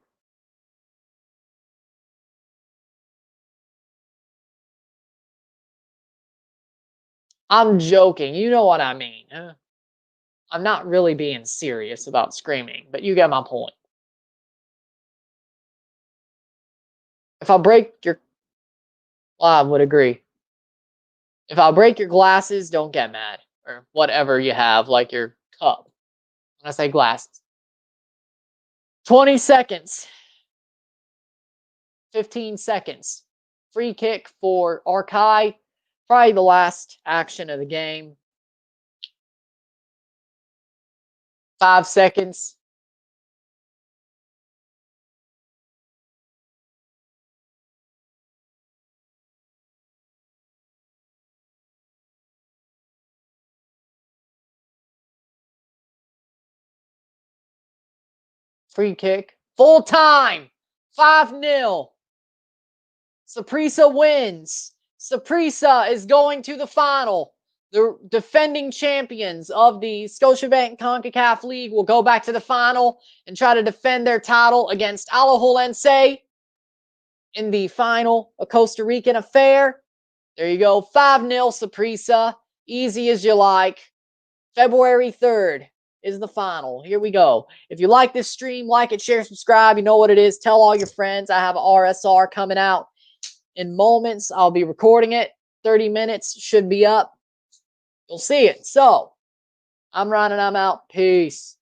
I'm joking. You know what I mean. I'm not really being serious about screaming, but you get my point. If I break your... Well, I would agree. If I break your glasses, don't get mad. Or whatever you have, like your cup. When I say glasses. 20 seconds. 15 seconds. Free kick for Arcahaie. Probably the last action of the game. 5 seconds. Free kick. Full time. 5-0. Saprissa wins. Saprissa is going to the final. The defending champions of the Scotiabank Concacaf League will go back to the final and try to defend their title against Alajuelense in the final, a Costa Rican affair. There you go. 5-0 Saprissa. Easy as you like. February 3rd is the final. Here we go. If you like this stream, like it, share, subscribe. You know what it is. Tell all your friends. I have an RSR coming out in moments. I'll be recording it. 30 minutes should be up. You'll see it. So, I'm Ron and I'm out. Peace.